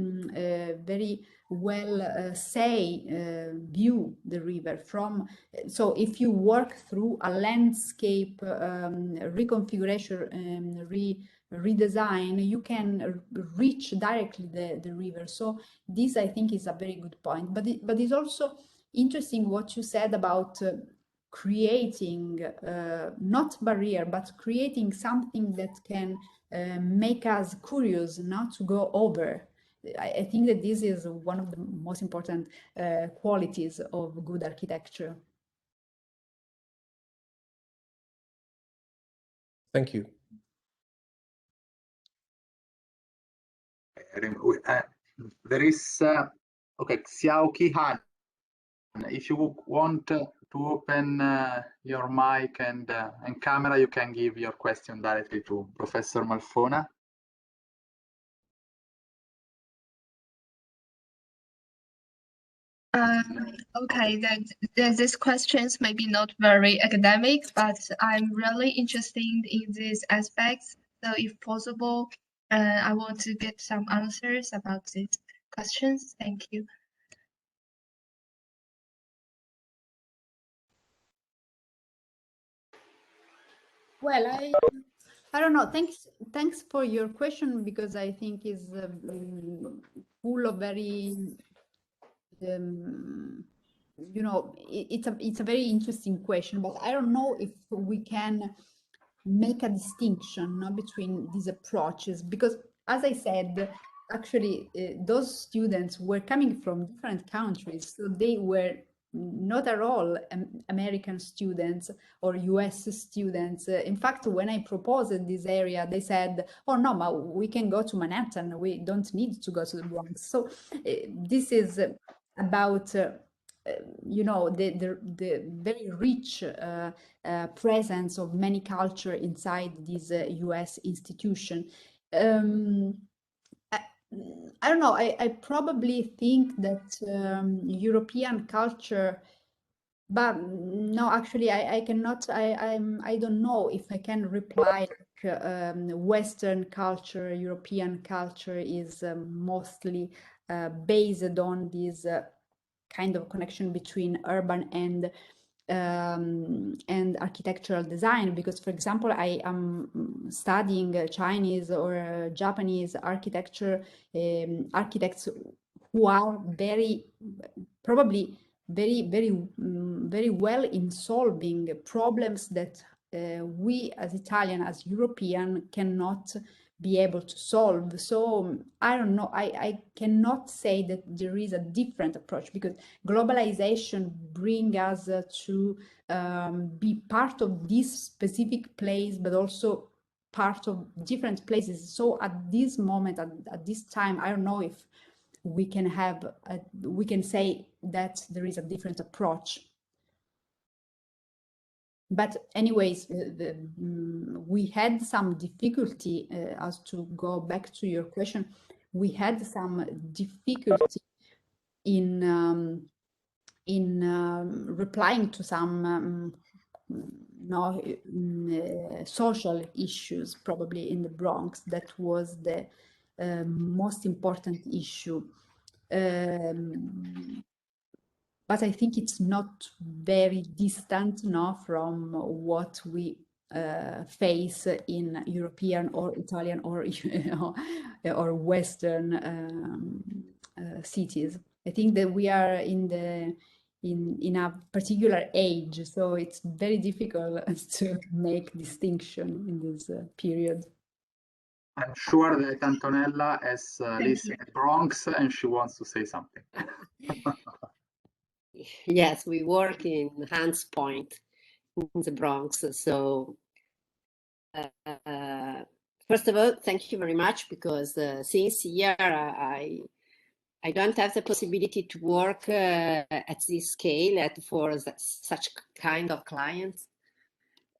Speaker 2: well view the river from. So if you work through a landscape reconfiguration, redesign, you can reach directly the river. So this, I think, is a very good point. But it's also interesting what you said about creating not barrier, but creating something that can make us curious, not to go over. I think that this is one of the most important qualities of good architecture.
Speaker 3: Thank you.
Speaker 1: There is okay, Xiaoqi Han. If you want to open your mic and camera, you can give your question directly to Professor Malfona.
Speaker 4: Okay, then this questions maybe not very academic, but I'm really interested in these aspects. So if possible, I want to get some answers about these questions. Thank you.
Speaker 2: Well, I don't know. Thanks for your question, because I think is full of very it's a very interesting question, but I don't know if we can make a distinction, no, between these approaches, because as I said, actually those students were coming from different countries, so they were not at all American students or US students. In fact, when I proposed this area, they said, oh no, but we can go to Manhattan, we don't need to go to the Bronx. So this is about the very rich presence of many culture inside this US institution. I don't know. I probably think that European culture, but no, actually, I cannot. I don't know if I can reply. Western culture, European culture is mostly based on this kind of connection between urban and architectural design, because for example I am studying Chinese or Japanese architecture, architects who are probably very well in solving problems that we as Italian, as European, cannot be able to solve. So I don't know, I cannot say that there is a different approach, because globalization brings us to be part of this specific place, but also part of different places. So at this moment, at this time, I don't know if we can say that there is a different approach. But anyways, we had some difficulty, as to go back to your question, we had some difficulty in replying to some social issues, probably in the Bronx. That was the most important issue. But I think it's not very distant, no, from what we face in European or Italian or or Western cities. I think that we are in a particular age, so it's very difficult to make distinction in this period.
Speaker 1: I'm sure that Antonella has listened to Bronx and she wants to say something.
Speaker 5: Yes, we work in Hunts Point in the Bronx. So first of all, thank you very much, because since here I don't have the possibility to work at this scale for such kind of clients.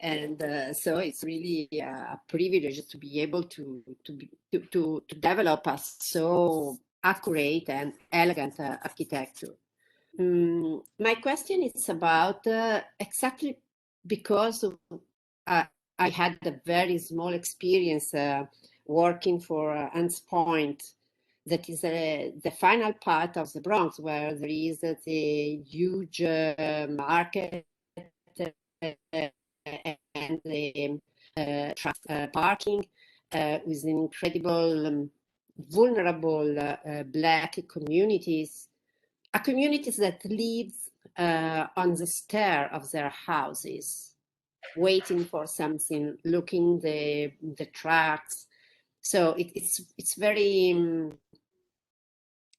Speaker 5: And so it's really a privilege to be able to develop a so accurate and elegant architecture. My question is about exactly because I had a very small experience working for Hunts Point, that is the final part of the Bronx, where there is the huge market and the parking with incredible vulnerable Black communities, communities that live on the stair of their houses, waiting for something, looking the tracks. So it's very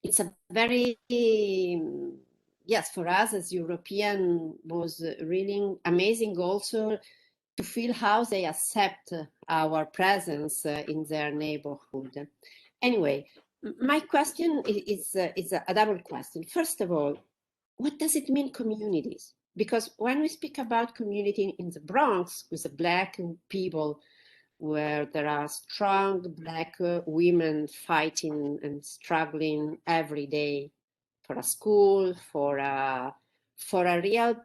Speaker 5: it's a very yes, for us as European was really amazing also to feel how they accept our presence in their neighborhood. Anyway, my question is a double question. First of all, what does it mean, communities? Because when we speak about community in the Bronx with the Black people, where there are strong Black women fighting and struggling every day for a school, for a real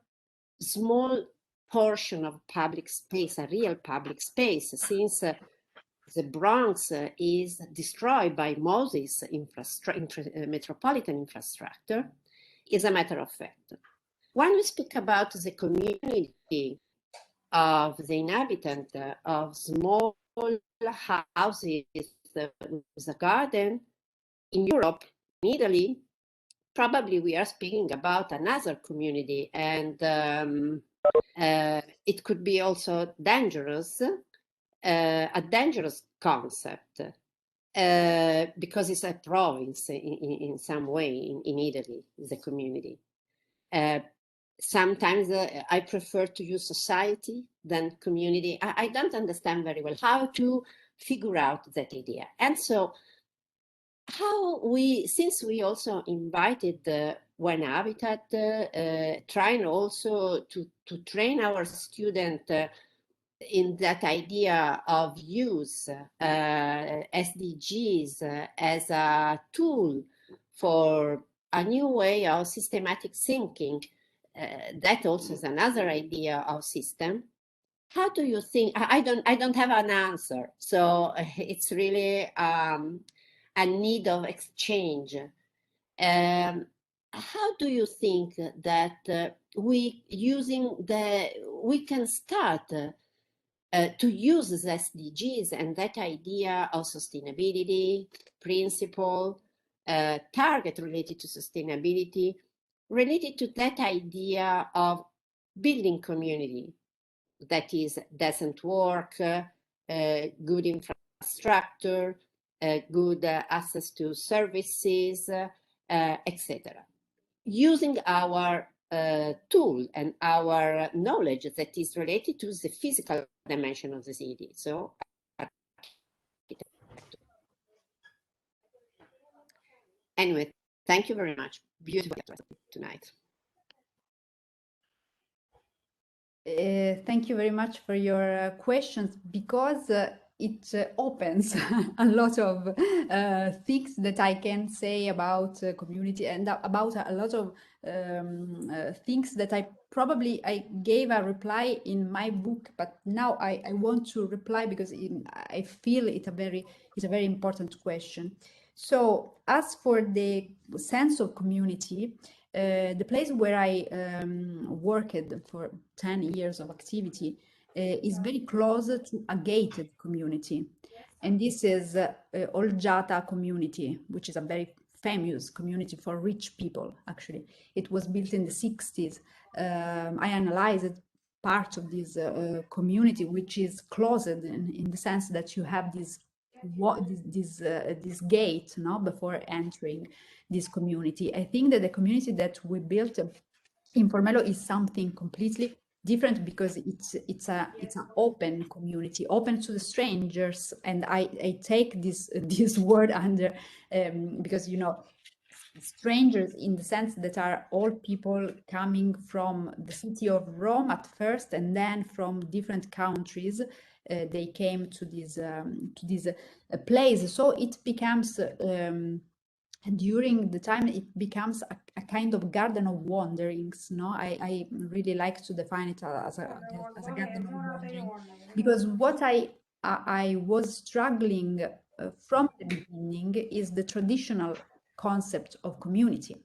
Speaker 5: small portion of public space, a real public space, since the Bronx is destroyed by Moses metropolitan infrastructure, is a matter of fact. When we speak about the community of the inhabitant of small houses with a garden in Europe, in Italy, probably we are speaking about another community, and it could be also dangerous, a dangerous concept, because it's a province in some way in Italy, the community. Sometimes I prefer to use society than community. I don't understand very well how to figure out that idea. And so how since we also invited One Habitat, trying also to train our student in that idea of use SDGs as a tool for a new way of systematic thinking. That also is another idea of system. How do you think? I don't have an answer, so it's really a need of exchange. How do you think that we can start to use the SDGs and that idea of sustainability, principle, target related to sustainability, related to that idea of building community, that is decent work, good infrastructure, good access to services, etc. Using our tool and our knowledge that is related to the physical dimension of the city. So, anyway, thank you very much. Beautiful tonight.
Speaker 2: Thank you very much for your questions, because it opens a lot of things that I can say about community, and about a lot of things that I gave a reply in my book, but now I want to reply because I feel it's a very important question. So as for the sense of community, the place where I worked for 10 years of activity is very close to a gated community. And this is Olgiata community, which is a very famous community for rich people, actually. It was built in the 60s. I analyzed part of this community, which is closed in the sense that you have this gate, no, before entering this community. I think that the community that we built in Formello is something completely different, because it's an open community, open to the strangers, and I take this word under because, you know, strangers in the sense that are all people coming from the city of Rome at first, and then from different countries. They came to this place, so it becomes during the time it becomes a kind of garden of wanderings. No, I really like to define it as a garden of wandering, because what I was struggling from the beginning is the traditional concept of community,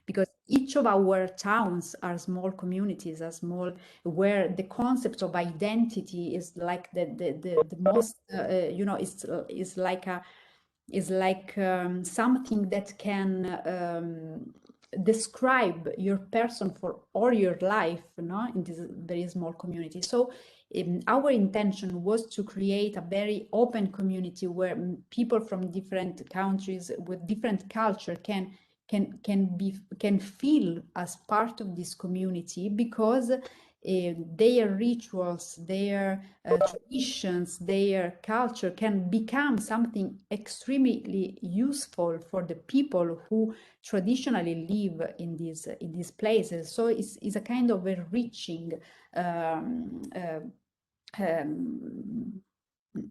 Speaker 2: because each of our towns are small communities, are small, where the concept of identity is like the most you know, is like a, is like something that can describe your person for all your life, no, in this very small community. So our intention was to create a very open community where people from different countries with different culture can feel as part of this community, because their rituals, their traditions, their culture can become something extremely useful for the people who traditionally live in these places. So it's a kind of enriching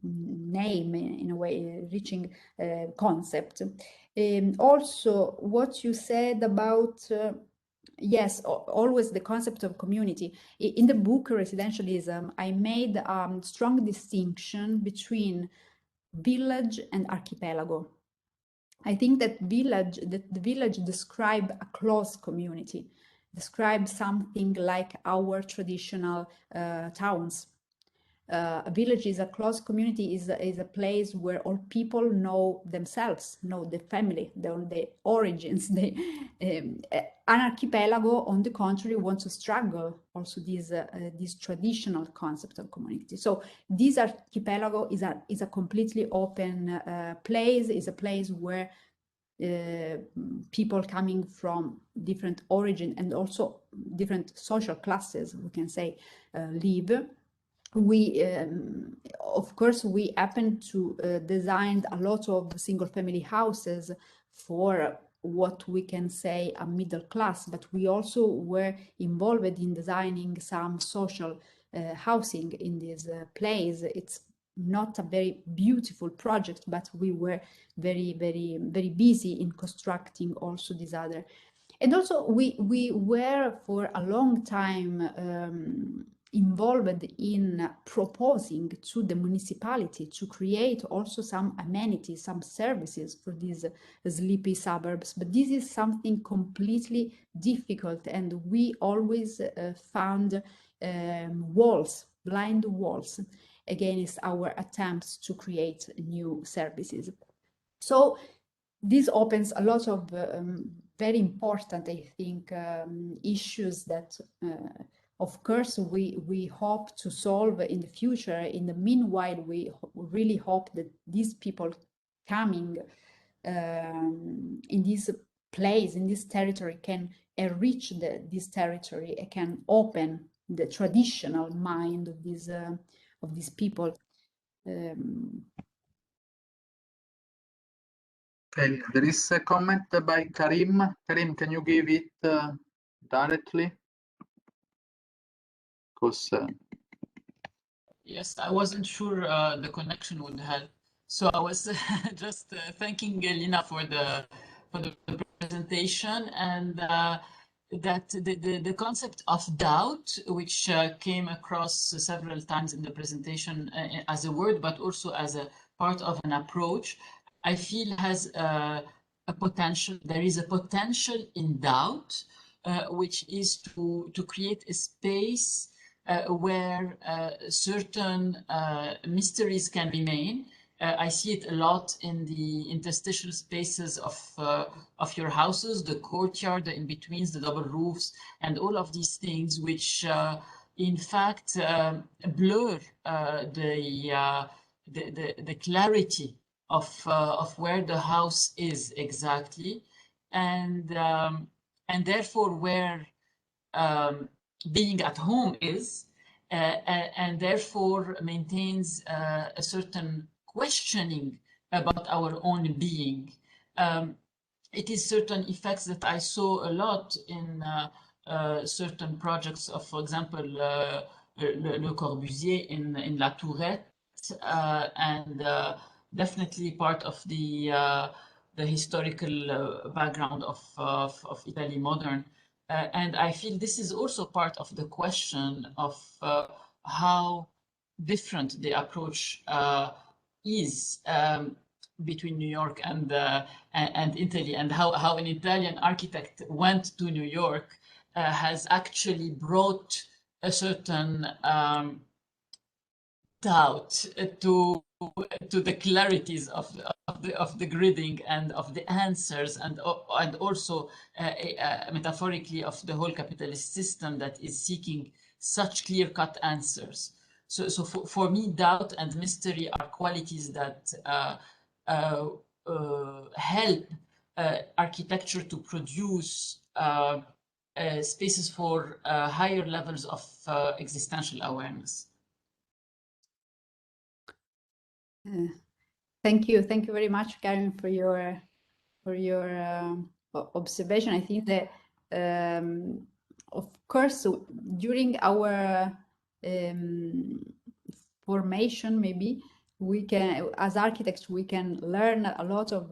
Speaker 2: name, in a way, reaching concept. Also, what you said about yes, always the concept of community. In the book Residentialism, I made a strong distinction between village and archipelago. I think that the village describe a close community, describe something like our traditional towns. A village is a close community, is a place where all people know themselves, know the family, the origins. An archipelago, on the contrary, wants to struggle also this traditional concept of community. So this archipelago is a completely open place, is a place where people coming from different origin and also different social classes, we can say, live. We of course we happen to design a lot of single family houses for what we can say a middle class, but we also were involved in designing some social housing in this place. It's not a very beautiful project, but we were very busy in constructing also this other. And also we were for a long time involved in proposing to the municipality to create also some amenities, some services for these sleepy suburbs. But this is something completely difficult, and we always found walls, blind walls, against our attempts to create new services. So this opens a lot of very important, I think, issues that of course we hope to solve in the future. In the meanwhile, we really hope that these people coming in this place, in this territory, can enrich this territory and can open the traditional mind of these people.
Speaker 1: Okay, there is a comment by Karim. Karim, can you give it directly? Because
Speaker 6: yes, I wasn't sure the connection would help, so I was just thanking Lina for the presentation, and that the concept of doubt, which came across several times in the presentation as a word, but also as a part of an approach, I feel has a potential. There is a potential in doubt, which is to create a space where certain mysteries can remain. I see it a lot in the interstitial spaces of your houses, the courtyard, the in-betweens, the double roofs, and all of these things, which in fact blur the clarity of where the house is exactly, and therefore where being at home is, and therefore maintains a certain questioning about our own being. It is certain effects that I saw a lot in certain projects of, for example, Le Corbusier in La Tourette, and definitely part of the historical background of Italy modern. And I feel this is also part of the question of how different the approach is between New York and Italy, and how an Italian architect went to New York has actually brought a certain doubt to the clarities of the gridding and of the answers, and also metaphorically of the whole capitalist system that is seeking such clear-cut answers. So for me, doubt and mystery are qualities that help architecture to produce spaces for higher levels of existential awareness.
Speaker 2: Thank you very much, Karen, for your observation. I think that of course during our formation, maybe we can, as architects, we can learn a lot of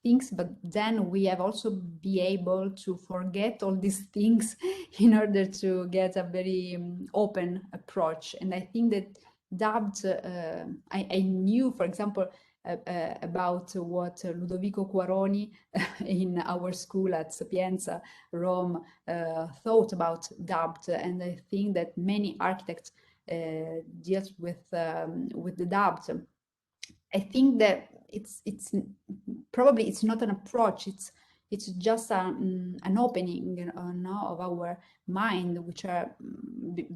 Speaker 2: things, but then we have also be able to forget all these things in order to get a very open approach. And I think that I knew, for example, about what Ludovico Quaroni in our school at Sapienza, Rome, thought about doubt, and I think that many architects deals with the doubt. I think that it's probably it's not an approach. It's just an opening, you know, of our mind, which are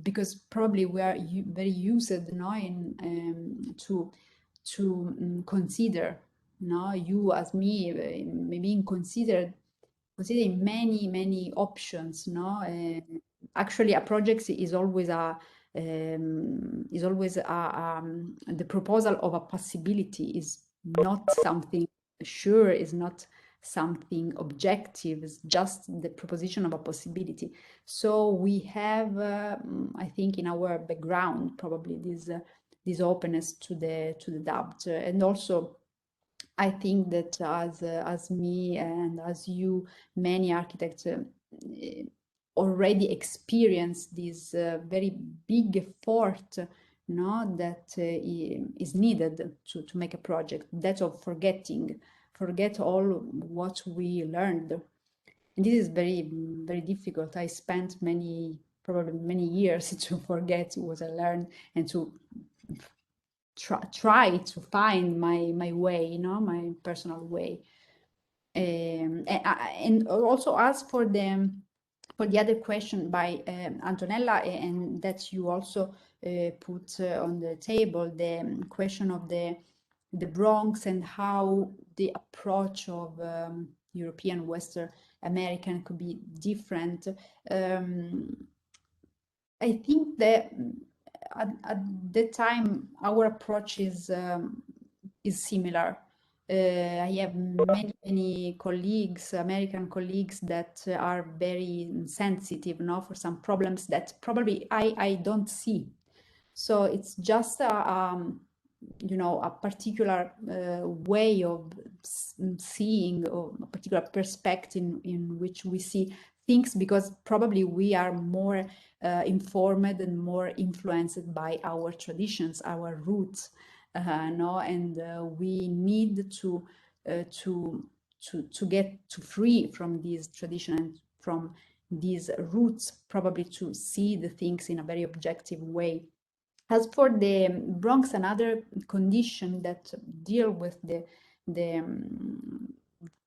Speaker 2: because probably we are very used, you know, in to consider, you know, you as me, maybe considering many options, you know. Actually, a project is always the proposal of a possibility, is not something sure, is not something objective, it's just the proposition of a possibility. So we have, I think, in our background probably this openness to the doubt, and also I think that as me and as you, many architects already experience this very big effort, no, that is needed to make a project, that of forget all what we learned. And this is very, very difficult. I spent probably many years to forget what I learned and to try to find my way, you know, my personal way. And also as for the other question by Antonella, and that you also put on the table, the question of the Bronx and how the approach of European, Western American could be different. I think that at that time our approach is similar. I have many colleagues, American colleagues, that are very sensitive now for some problems that probably I don't see. So it's just you know, a particular way of seeing, or a particular perspective in which we see things, because probably we are more informed and more influenced by our traditions, our roots, no, and we need to get free from this tradition and from these roots, probably to see the things in a very objective way. As for the Bronx, another condition that deal with the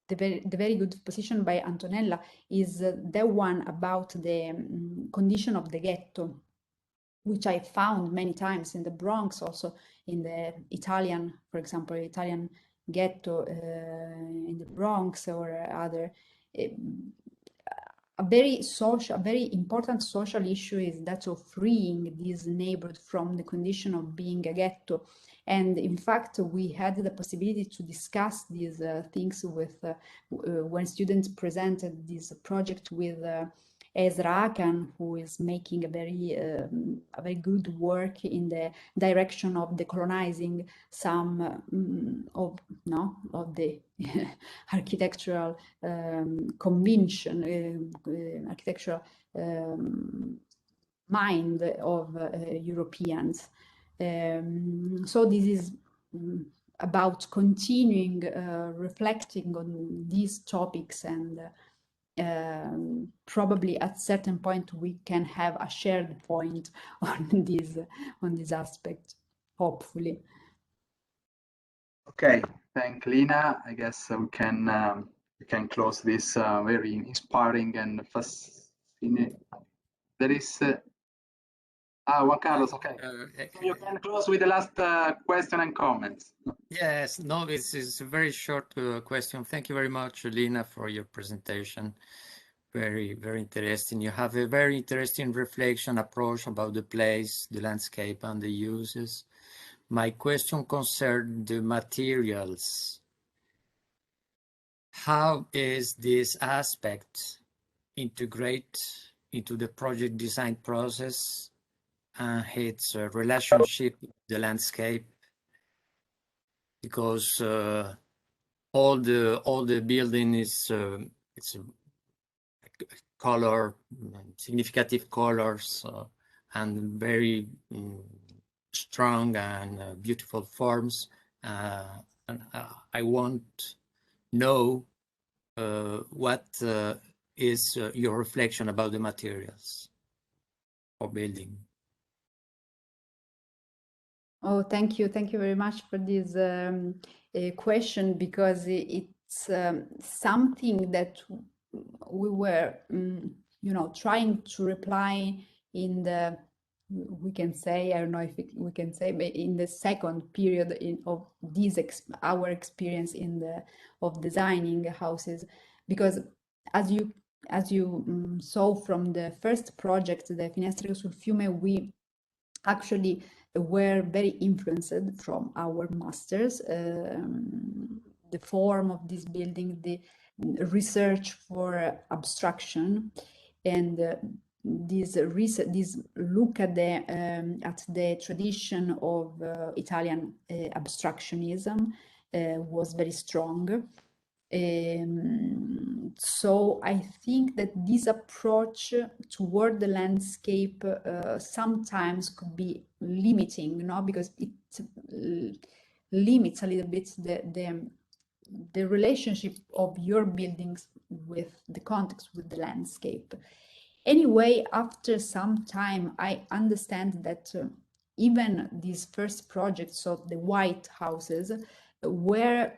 Speaker 2: very good position by Antonella is the one about the condition of the ghetto, which I found many times in the Bronx, also in the Italian, for example, Italian ghetto in the Bronx or other. A very important social issue is that of freeing this neighborhood from the condition of being a ghetto. And in fact, we had the possibility to discuss these things with when students presented this project with Ezra Akan, who is making a very good work in the direction of decolonizing some of the architectural convention, architectural mind of Europeans. So this is about continuing reflecting on these topics, and probably at certain point we can have a shared point on this aspect, hopefully.
Speaker 1: Okay, thank Lina. I guess we can close this very inspiring and fascinating. There is Juan Carlos. Okay, so you can close with the last question and comments.
Speaker 7: Yes, no, this is a very short question. Thank you very much, Lina, for your presentation. Very, very interesting. You have a very interesting reflection approach about the place, the landscape, and the uses. My question concerned the materials. How is this aspect integrate into the project design process and its relationship with the landscape? Because all the building is it's color, significant colors, and very strong and beautiful forms. And I want to know what is your reflection about the materials for building.
Speaker 2: Oh, thank you very much for this question, because it's something that we were trying to reply in the, we can say, I don't know if we can say, but in the second period of this our experience of designing houses, because as you saw from the first project, the Finestre sul Fiume, we actually were very influenced from our masters, the form of this building, the research for abstraction, and this look at the tradition of Italian abstractionism was very strong. So I think that this approach toward the landscape sometimes could be limiting, because it limits a little bit the relationship of your buildings with the context, with the landscape. Anyway, after some time, I understand that even these first projects of the white houses were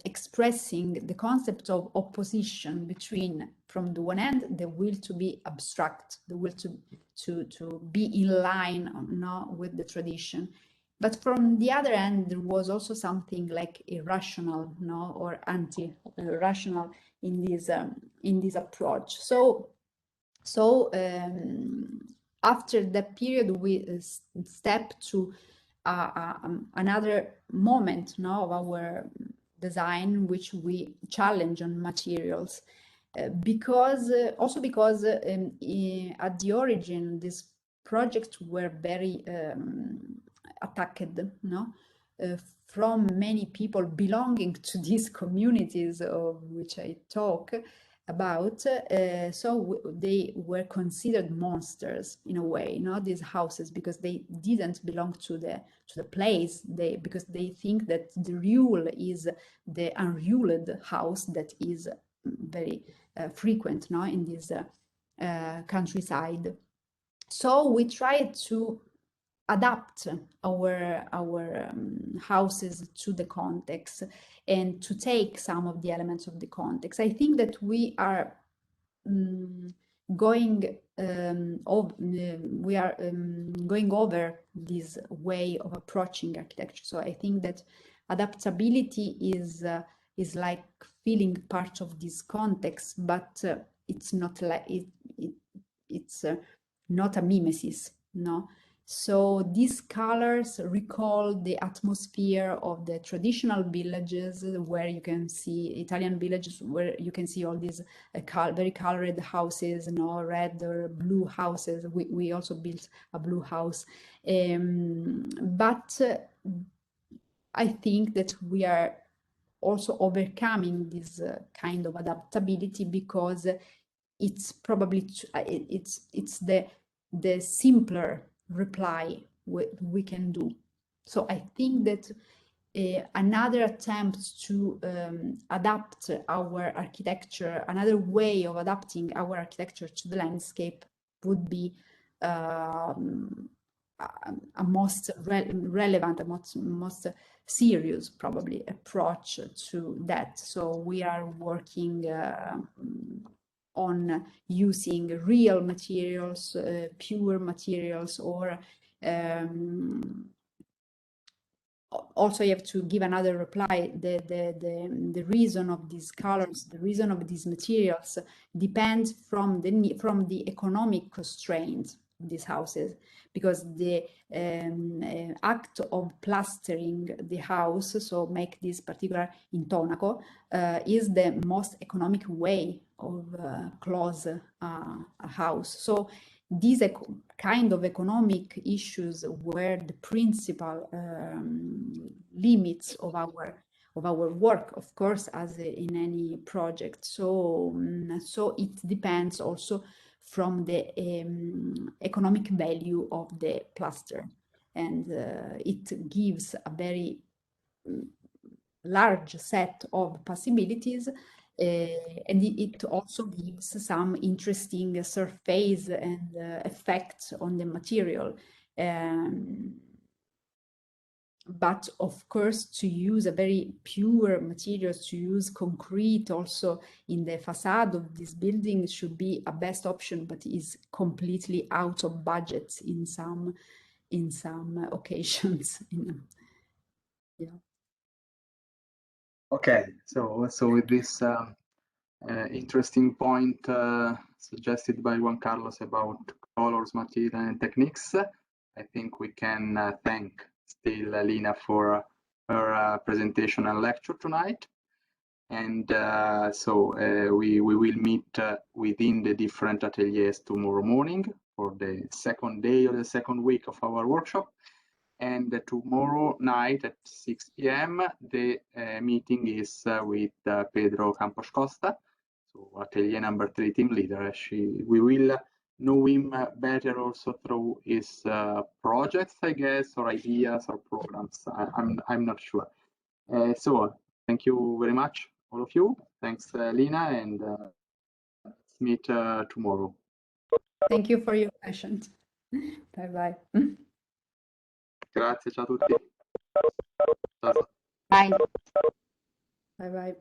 Speaker 2: expressing the concept of opposition between, from the one end, the will to be abstract, the will to be in line with the tradition, but from the other end there was also something like irrational, or anti-rational in this approach. So after that period, we stepped to another moment of our design, which we challenge on materials, because at the origin these projects were very attacked, from many people belonging to these communities of which I talk about. So they were considered monsters in a way, these houses, because they didn't belong to the place, because they think that the rule is the unruled house that is very frequent in this countryside. So we tried to adapt our houses to the context and to take some of the elements of the context. I think that we are going over this way of approaching architecture. So I think that adaptability is like feeling part of this context, but it's not like it's not a mimesis, So these colors recall the atmosphere of the traditional villages where you can see Italian villages where you can see all these very colored houses, red or blue houses. We also built a blue house. But I think that we are also overcoming this kind of adaptability because it's probably it's the simpler reply we can do. So I think that another attempt to adapt our architecture, another way of adapting our architecture to the landscape would be a most relevant, a most serious probably approach to that. So we are working on using real materials, pure materials, or also you have to give another reply. The reason of these colors, the reason of these materials depends from the economic constraints of these houses, because the act of plastering the house, so make this particular intonaco, is the most economic way of close a house. So these kind of economic issues were the principal limits of our work, of course, as in any project. So so it depends also from the economic value of the plaster, and it gives a very large set of possibilities. And it also gives some interesting surface and effects on the material. But of course, to use a very pure materials, to use concrete also in the facade of this building should be a best option, but is completely out of budget in some occasions. Yeah.
Speaker 1: Okay, so with this interesting point suggested by Juan Carlos about colors, material, and techniques, I think we can thank still Lina for her presentation and lecture tonight. And so we will meet within the different ateliers tomorrow morning for the second day of the second week of our workshop. And tomorrow night at 6 p.m. the meeting is with Pedro Campos Costa, so atelier number 3 team leader. We will know him better also through his projects, I guess, or ideas or programs. I'm not sure. So thank you very much, all of you. Thanks, Lina, and let's meet tomorrow.
Speaker 2: Thank you for your patience. Bye bye.
Speaker 1: Grazie, ciao a tutti. Ciao.
Speaker 2: Bye. Bye bye.